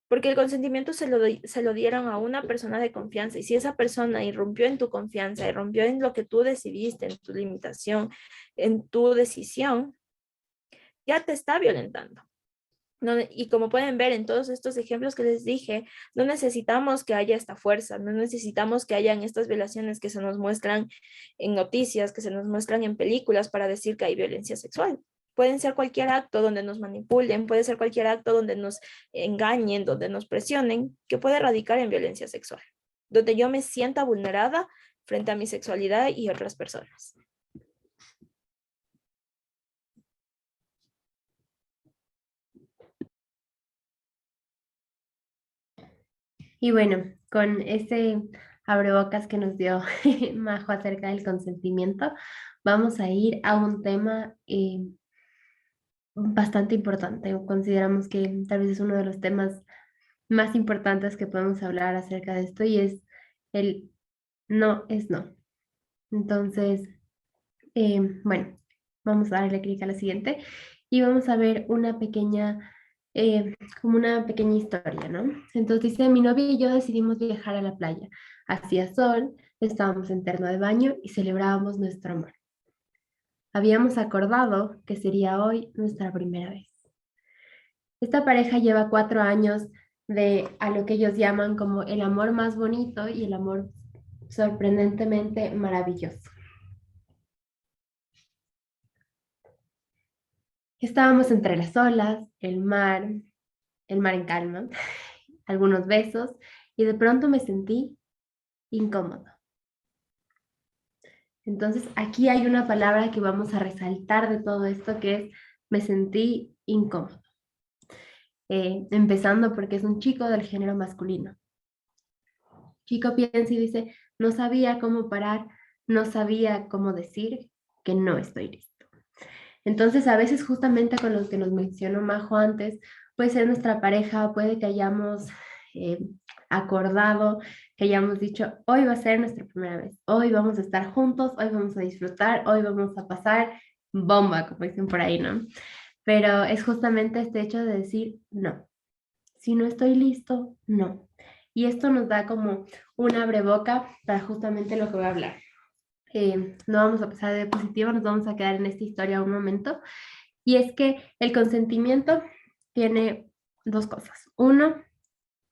Porque el consentimiento se lo dieron a una persona de confianza, y si esa persona irrumpió en tu confianza, irrumpió en lo que tú decidiste, en tu limitación, en tu decisión, ya te está violentando. No, y como pueden ver en todos estos ejemplos que les dije, no necesitamos que haya esta fuerza, no necesitamos que hayan estas violaciones que se nos muestran en noticias, que se nos muestran en películas para decir que hay violencia sexual. Pueden ser cualquier acto donde nos manipulen, puede ser cualquier acto donde nos engañen, donde nos presionen, que puede radicar en violencia sexual, donde yo me sienta vulnerada frente a mi sexualidad y otras personas. Y bueno, con ese abrebocas que nos dio Majo acerca del consentimiento, vamos a ir a un tema bastante importante. Consideramos que tal vez es uno de los temas más importantes que podemos hablar acerca de esto, y es el no es no. Entonces, bueno, vamos a darle clic a la siguiente y vamos a ver una pequeña, como una pequeña historia, ¿no? Entonces dice, mi novia y yo decidimos viajar a la playa. Hacía sol, estábamos en terno de baño y celebrábamos nuestro amor. Habíamos acordado que sería hoy nuestra primera vez. Esta pareja lleva 4 años de a lo que ellos llaman como el amor más bonito y el amor sorprendentemente maravilloso. Estábamos entre las olas, el mar en calma, algunos besos, y de pronto me sentí incómodo. Entonces aquí hay una palabra que vamos a resaltar de todo esto, que es me sentí incómodo. Empezando porque es un chico del género masculino. Chico piensa y dice, no sabía cómo parar, no sabía cómo decir que no estoy listo. Entonces, a veces justamente con lo que nos mencionó Majo antes, puede ser nuestra pareja, puede que hayamos eh, acordado, que hayamos dicho, hoy va a ser nuestra primera vez, hoy vamos a estar juntos, hoy vamos a disfrutar, hoy vamos a pasar bomba, como dicen por ahí, ¿no? Pero es justamente este hecho de decir, no, si no estoy listo, no. Y esto nos da como un abreboca para justamente lo que voy a hablar. No vamos a pasar de diapositiva, nos vamos a quedar en esta historia un momento. Y es que el consentimiento tiene dos cosas. Uno,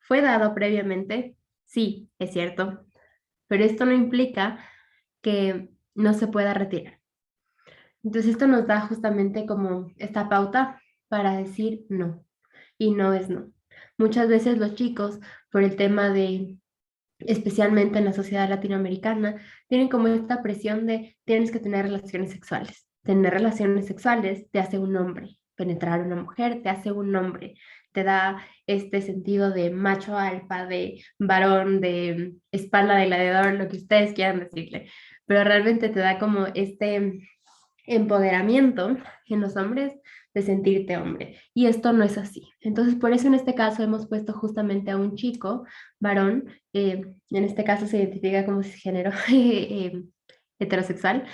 fue dado previamente, sí, es cierto, pero esto no implica que no se pueda retirar. Entonces esto nos da justamente como esta pauta para decir no, y no es no. Muchas veces los chicos, por el tema de, especialmente en la sociedad latinoamericana, tienen como esta presión de tienes que tener relaciones sexuales. Tener relaciones sexuales te hace un hombre. Penetrar a una mujer te hace un hombre. Te da este sentido de macho alfa, de varón, de espalda de gladiador, lo que ustedes quieran decirle. Pero realmente te da como este empoderamiento en los hombres de sentirte hombre. Y esto no es así. Entonces, por eso en este caso hemos puesto justamente a un chico, varón, en este caso se identifica como cisgénero heterosexual,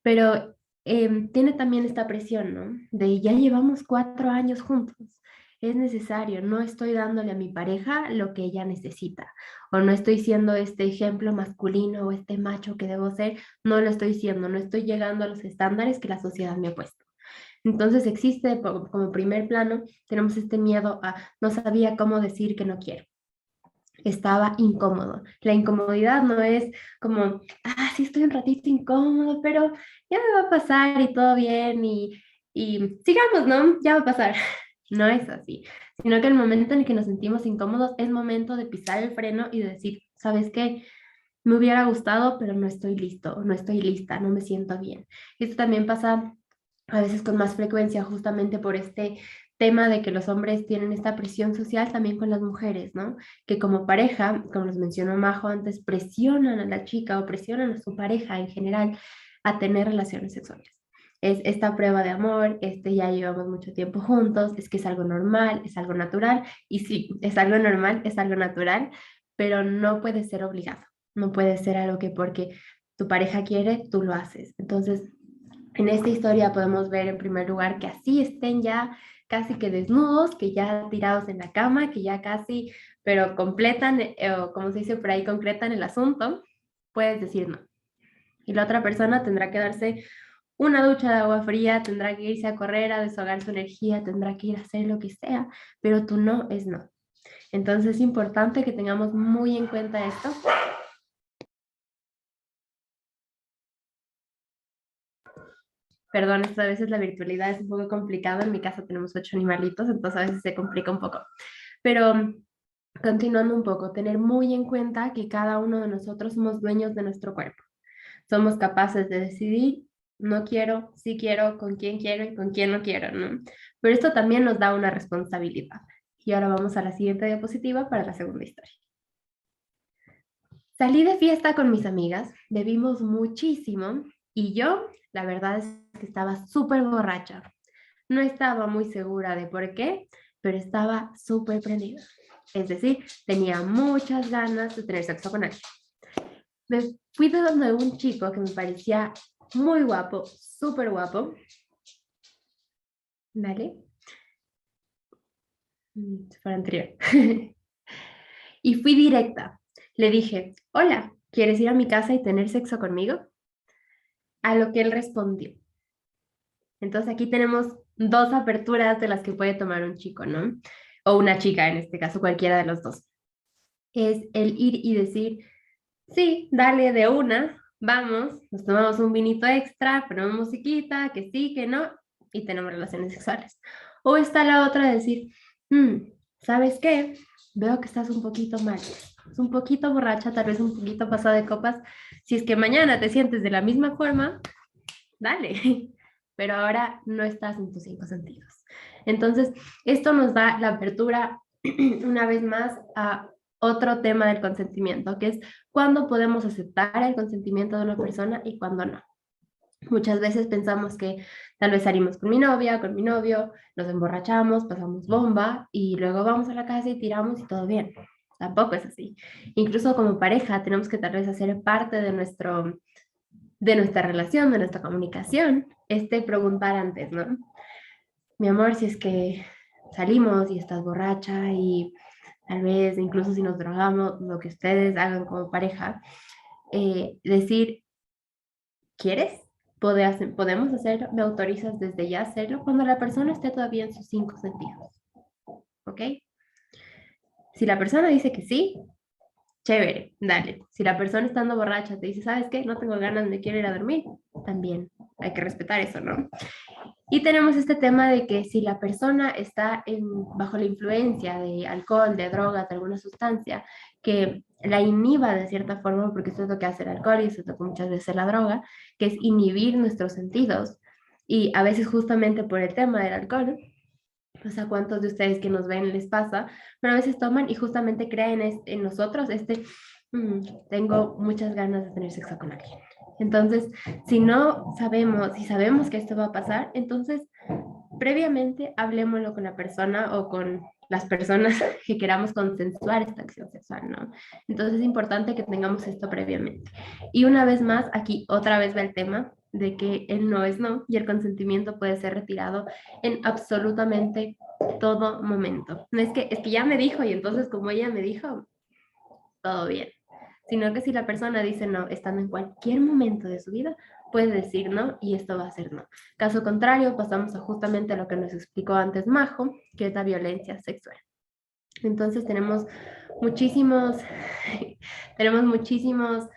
pero tiene también esta presión, ¿no? De ya llevamos 4 años juntos. Es necesario, no estoy dándole a mi pareja lo que ella necesita, o no estoy siendo este ejemplo masculino o este macho que debo ser, no lo estoy siendo, no estoy llegando a los estándares que la sociedad me ha puesto. Entonces existe como primer plano, tenemos este miedo a no sabía cómo decir que no quiero. Estaba incómodo. La incomodidad no es como, sí estoy un ratito incómodo, pero ya me va a pasar y todo bien y sigamos, ¿no? Ya va a pasar. No es así, sino que el momento en el que nos sentimos incómodos es momento de pisar el freno y de decir, ¿sabes qué? Me hubiera gustado, pero no estoy listo, no estoy lista, no me siento bien. Esto también pasa a veces con más frecuencia justamente por este tema de que los hombres tienen esta presión social también con las mujeres, ¿no? Que como pareja, como nos mencionó Majo antes, presionan a la chica o presionan a su pareja en general a tener relaciones sexuales. Es esta prueba de amor, ya llevamos mucho tiempo juntos, es que es algo normal, es algo natural, y sí, es algo normal, es algo natural, pero no puede ser obligado, no puede ser algo que porque tu pareja quiere, tú lo haces. Entonces, en esta historia podemos ver en primer lugar que así estén ya casi que desnudos, que ya tirados en la cama, que ya casi, pero completan, o como se dice por ahí, concretan el asunto, puedes decir no. Y la otra persona tendrá que darse una ducha de agua fría, tendrá que irse a correr, a deshogar su energía, tendrá que ir a hacer lo que sea, pero tu no es no. Entonces es importante que tengamos muy en cuenta esto. Perdón, esto a veces la virtualidad es un poco complicado. En mi casa tenemos 8 animalitos, entonces a veces se complica un poco. Pero continuando un poco, tener muy en cuenta que cada uno de nosotros somos dueños de nuestro cuerpo. Somos capaces de decidir, no quiero, sí quiero, con quién quiero y con quién no quiero, ¿no? Pero esto también nos da una responsabilidad. Y ahora vamos a la siguiente diapositiva para la segunda historia. Salí de fiesta con mis amigas, bebimos muchísimo y yo, la verdad es que estaba súper borracha. No estaba muy segura de por qué, pero estaba súper prendida. Es decir, tenía muchas ganas de tener sexo con alguien. Me fui de donde un chico que me parecía muy guapo, súper guapo. ¿Vale? Se fue al anterior. Y fui directa. Le dije, hola, ¿quieres ir a mi casa y tener sexo conmigo? A lo que él respondió. Entonces aquí tenemos dos aperturas de las que puede tomar un chico, ¿no? O una chica, en este caso, cualquiera de los dos. Es el ir y decir, sí, dale de una, vamos, nos tomamos un vinito extra, ponemos musiquita, que sí, que no, y tenemos relaciones sexuales. O está la otra de decir, ¿sabes qué? Veo que estás un poquito mal, es un poquito borracha, tal vez un poquito pasada de copas. Si es que mañana te sientes de la misma forma, dale, pero ahora no estás en tus 5 sentidos. Entonces, esto nos da la apertura una vez más a otro tema del consentimiento, que es cuándo podemos aceptar el consentimiento de una persona y cuándo no. Muchas veces pensamos que tal vez salimos con mi novia, con mi novio, nos emborrachamos, pasamos bomba y luego vamos a la casa y tiramos y todo bien. Tampoco es así. Incluso como pareja tenemos que tal vez hacer parte de nuestra relación, de nuestra comunicación, preguntar antes, ¿no? Mi amor, si es que salimos y estás borracha y tal vez incluso si nos drogamos, lo que ustedes hagan como pareja, decir, ¿quieres? Podemos hacerlo, me autorizas desde ya hacerlo cuando la persona esté todavía en sus 5 sentidos, ¿ok? Si la persona dice que sí, chévere, dale. Si la persona estando borracha te dice, ¿sabes qué? No tengo ganas, me quiero ir a dormir, también hay que respetar eso, ¿no? Y tenemos este tema de que si la persona está bajo la influencia de alcohol, de drogas, de alguna sustancia que la inhiba de cierta forma, porque eso es lo que hace el alcohol y eso es lo que muchas veces la droga, que es inhibir nuestros sentidos. Y a veces justamente por el tema del alcohol, no sé a cuántos de ustedes que nos ven les pasa, pero a veces toman y justamente creen en nosotros tengo muchas ganas de tener sexo con alguien. Entonces, si no sabemos, si sabemos que esto va a pasar, entonces previamente hablemoslo con la persona o con las personas que queramos consensuar esta acción sexual, ¿no? Entonces es importante que tengamos esto previamente. Y una vez más, aquí otra vez va el tema de que el no es no y el consentimiento puede ser retirado en absolutamente todo momento. No es que ya me dijo y entonces como ella me dijo, todo bien, sino que si la persona dice no, estando en cualquier momento de su vida, puede decir no y esto va a ser no. Caso contrario, pasamos a justamente lo que nos explicó antes Majo, que es la violencia sexual. Entonces muchísimos, tenemos muchísimos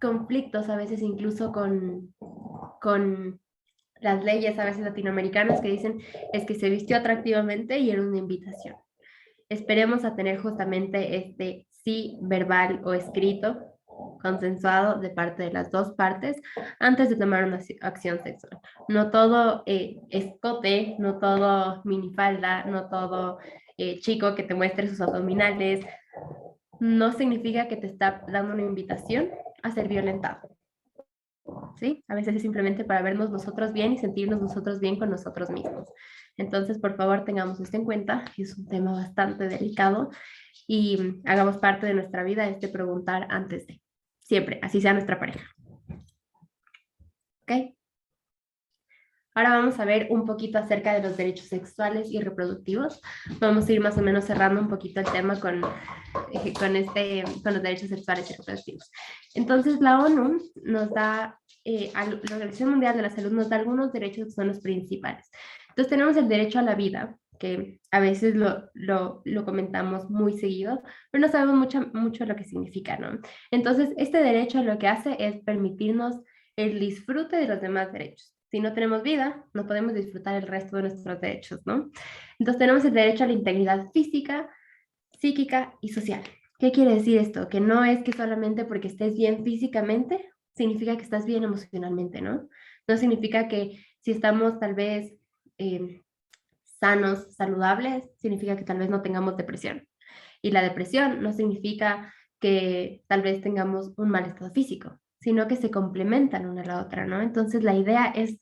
conflictos a veces incluso con las leyes a veces latinoamericanas que dicen es que se vistió atractivamente y era una invitación. Esperemos a tener justamente este sí verbal o escrito consensuado de parte de las dos partes antes de tomar una acción sexual. No todo escote, no todo minifalda, no todo chico que te muestre sus abdominales, no significa que te está dando una invitación a ser violentado. ¿Sí? A veces es simplemente para vernos nosotros bien y sentirnos nosotros bien con nosotros mismos. Entonces, por favor, tengamos esto en cuenta, es un tema bastante delicado y hagamos parte de nuestra vida preguntar antes de, siempre, así sea nuestra pareja. ¿Ok? Ahora vamos a ver un poquito acerca de los derechos sexuales y reproductivos. Vamos a ir más o menos cerrando un poquito el tema con los derechos sexuales y reproductivos. Entonces, la ONU nos da, la Organización Mundial de la Salud nos da algunos derechos que son los principales. Entonces, tenemos el derecho a la vida, que a veces lo comentamos muy seguido, pero no sabemos mucho lo que significa, ¿no? Entonces, este derecho lo que hace es permitirnos el disfrute de los demás derechos. Si no tenemos vida, no podemos disfrutar el resto de nuestros derechos, ¿no? Entonces tenemos el derecho a la integridad física, psíquica y social. ¿Qué quiere decir esto? Que no es que solamente porque estés bien físicamente, significa que estás bien emocionalmente, ¿no? No significa que si estamos tal vez sanos, saludables, significa que tal vez no tengamos depresión. Y la depresión no significa que tal vez tengamos un mal estado físico, sino que se complementan una a la otra, ¿no? Entonces la idea es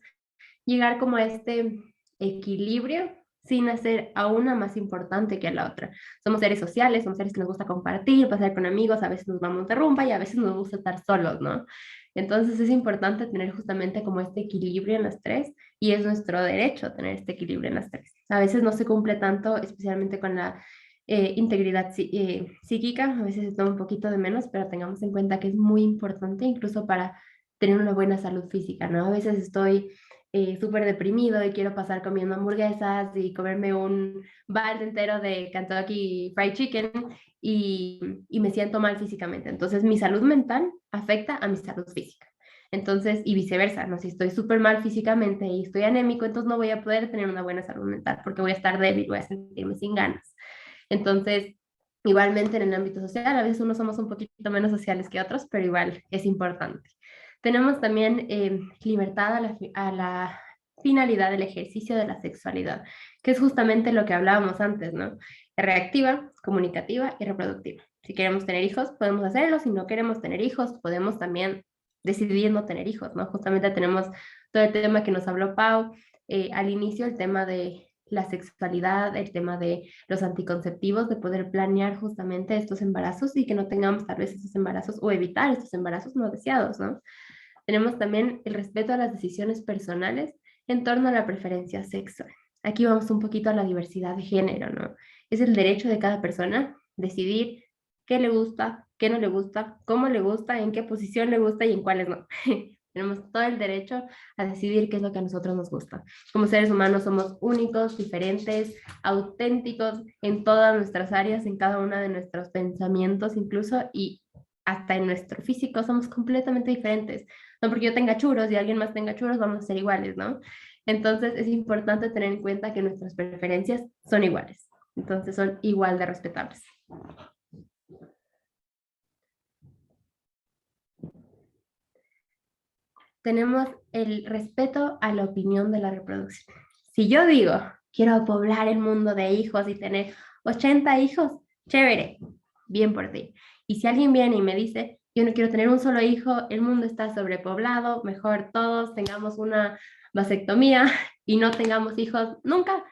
llegar como a este equilibrio sin hacer a una más importante que a la otra. Somos seres sociales, somos seres que nos gusta compartir, pasar con amigos, a veces nos vamos de rumba y a veces nos gusta estar solos, ¿no? Entonces es importante tener justamente como este equilibrio en las tres y es nuestro derecho tener este equilibrio en las tres. A veces no se cumple tanto, especialmente con la integridad psíquica, a veces se toma un poquito de menos, pero tengamos en cuenta que es muy importante incluso para tener una buena salud física, ¿no? A veces estoy súper deprimido y quiero pasar comiendo hamburguesas y comerme un balde entero de Kentucky Fried Chicken y me siento mal físicamente. Entonces mi salud mental afecta a mi salud física. Entonces, y viceversa, ¿no? Si estoy súper mal físicamente y estoy anémico, entonces no voy a poder tener una buena salud mental porque voy a estar débil, voy a sentirme sin ganas. Entonces, igualmente en el ámbito social, a veces unos somos un poquito menos sociales que otros, pero igual es importante. Tenemos también libertad a la finalidad del ejercicio de la sexualidad, que es justamente lo que hablábamos antes, ¿no? Reactiva, comunicativa y reproductiva. Si queremos tener hijos, podemos hacerlo. Si no queremos tener hijos, podemos también decidir no tener hijos, ¿no? Justamente tenemos todo el tema que nos habló Pau al inicio, el tema de la sexualidad, el tema de los anticonceptivos, de poder planear justamente estos embarazos y que no tengamos tal vez estos embarazos o evitar estos embarazos no deseados, ¿no? Tenemos también el respeto a las decisiones personales en torno a la preferencia sexual. Aquí vamos un poquito a la diversidad de género, ¿no? Es el derecho de cada persona decidir qué le gusta, qué no le gusta, cómo le gusta, en qué posición le gusta y en cuáles no. Tenemos todo el derecho a decidir qué es lo que a nosotros nos gusta. Como seres humanos somos únicos, diferentes, auténticos en todas nuestras áreas, en cada uno de nuestros pensamientos incluso, y hasta en nuestro físico somos completamente diferentes. No porque yo tenga churros y alguien más tenga churros, vamos a ser iguales, ¿no? Entonces es importante tener en cuenta que nuestras preferencias son iguales. Entonces son igual de respetables. Tenemos el respeto a la opinión de la reproducción. Si yo digo, quiero poblar el mundo de hijos y tener 80 hijos, chévere, bien por ti. Y si alguien viene y me dice, yo no quiero tener un solo hijo, el mundo está sobrepoblado, mejor todos tengamos una vasectomía y no tengamos hijos nunca,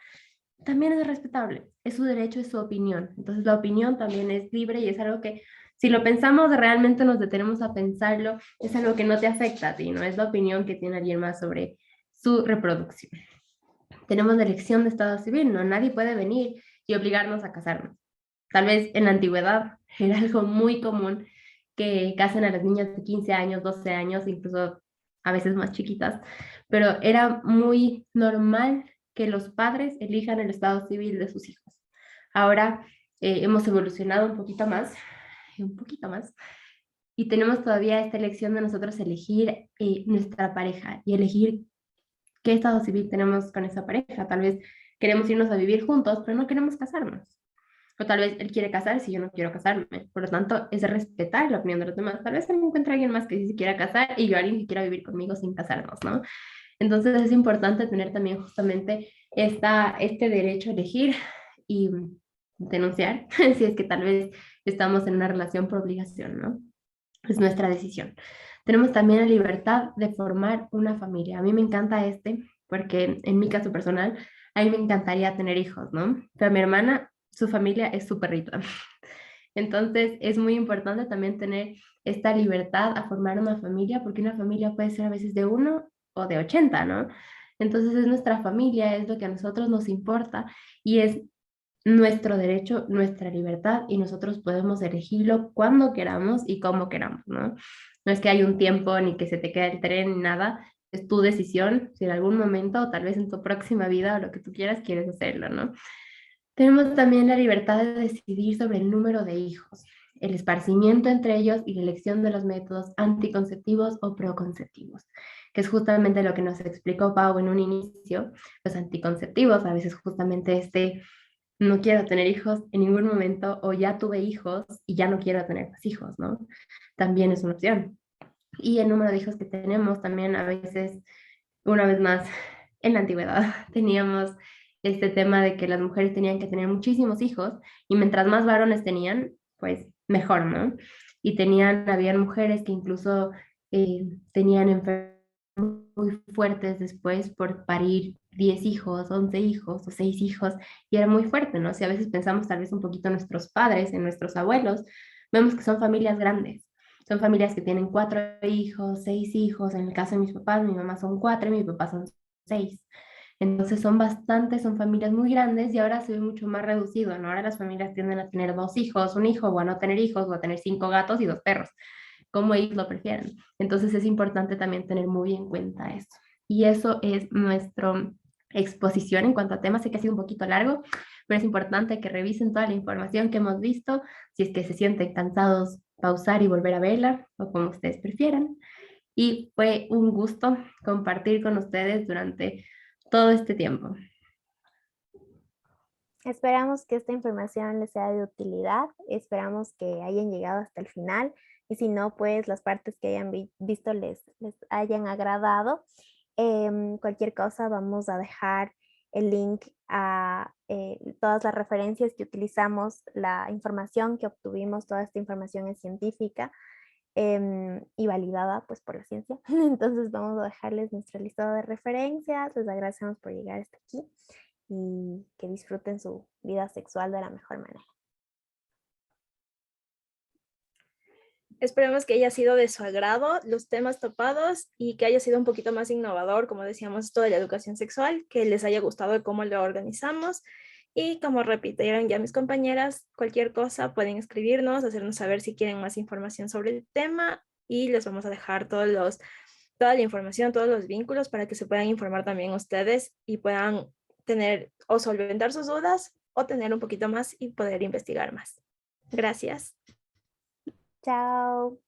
también es respetable, es su derecho, es su opinión. Entonces la opinión también es libre y es algo que si lo pensamos realmente nos detenemos a pensarlo, es algo que no te afecta a ti, no es la opinión que tiene alguien más sobre su reproducción. Tenemos la elección de estado civil, no nadie puede venir y obligarnos a casarnos. Tal vez en la antigüedad era algo muy común que casen a las niñas de 15 años, 12 años, incluso a veces más chiquitas, pero era muy normal que los padres elijan el estado civil de sus hijos. Ahora hemos evolucionado un poquito más, y tenemos todavía esta elección de nosotros elegir nuestra pareja y elegir qué estado civil tenemos con esa pareja. Tal vez queremos irnos a vivir juntos, pero no queremos casarnos. O tal vez él quiere casarse y yo no quiero casarme. Por lo tanto, es respetar la opinión de los demás. Tal vez él encuentre a alguien más que sí se quiera casar y yo a alguien que quiera vivir conmigo sin casarnos, ¿no? Entonces es importante tener también justamente este derecho a elegir y denunciar si es que tal vez estamos en una relación por obligación, ¿no? Es nuestra decisión. Tenemos también la libertad de formar una familia. A mí me encanta porque en mi caso personal, a mí me encantaría tener hijos, ¿no? Pero mi hermana, su familia es su perrito. Entonces es muy importante también tener esta libertad a formar una familia, porque una familia puede ser a veces de uno o de 80, ¿no? Entonces es nuestra familia, es lo que a nosotros nos importa y es nuestro derecho, nuestra libertad y nosotros podemos elegirlo cuando queramos y como queramos, ¿no? No es que hay un tiempo ni que se te quede el tren ni nada, es tu decisión si en algún momento o tal vez en tu próxima vida o lo que tú quieras quieres hacerlo, ¿no? Tenemos también la libertad de decidir sobre el número de hijos, el esparcimiento entre ellos y la elección de los métodos anticonceptivos o proconceptivos, que es justamente lo que nos explicó Pau en un inicio, los anticonceptivos, a veces justamente no quiero tener hijos en ningún momento o ya tuve hijos y ya no quiero tener más hijos, ¿no? También es una opción. Y el número de hijos que tenemos también a veces, una vez más, en la antigüedad teníamos este tema de que las mujeres tenían que tener muchísimos hijos y mientras más varones tenían, pues mejor, ¿no? Y habían mujeres que incluso tenían enfermedades muy fuertes después por parir 10 hijos, 11 hijos o 6 hijos, y era muy fuerte, ¿no? Si a veces pensamos tal vez un poquito en nuestros padres, en nuestros abuelos, vemos que son familias grandes, son familias que tienen 4 hijos, 6 hijos, en el caso de mis papás, mi mamá son 4 y mi papá son 6. Entonces son bastantes, son familias muy grandes y ahora se ve mucho más reducido, ¿no? Ahora las familias tienden a tener 2 hijos, un hijo, o a no tener hijos, o a tener 5 gatos y 2 perros, como ellos lo prefieren. Entonces es importante también tener muy en cuenta eso. Y eso es nuestra exposición en cuanto a temas. Sé que ha sido un poquito largo, pero es importante que revisen toda la información que hemos visto. Si es que se sienten cansados, pausar y volver a verla, o como ustedes prefieran. Y fue un gusto compartir con ustedes durante todo este tiempo. Esperamos que esta información les sea de utilidad, esperamos que hayan llegado hasta el final y si no, pues las partes que hayan visto les hayan agradado. Cualquier cosa vamos a dejar el link a todas las referencias que utilizamos, la información que obtuvimos, toda esta información es científica. y validada pues por la ciencia. Entonces vamos a dejarles nuestro listado de referencias. Les agradecemos por llegar hasta aquí y que disfruten su vida sexual de la mejor manera. Esperemos que haya sido de su agrado los temas topados y que haya sido un poquito más innovador, como decíamos, esto de la educación sexual, que les haya gustado de cómo lo organizamos. Y como repitieron ya mis compañeras, cualquier cosa pueden escribirnos, hacernos saber si quieren más información sobre el tema y les vamos a dejar toda la información, todos los vínculos para que se puedan informar también ustedes y puedan tener o solventar sus dudas o tener un poquito más y poder investigar más. Gracias. Chao.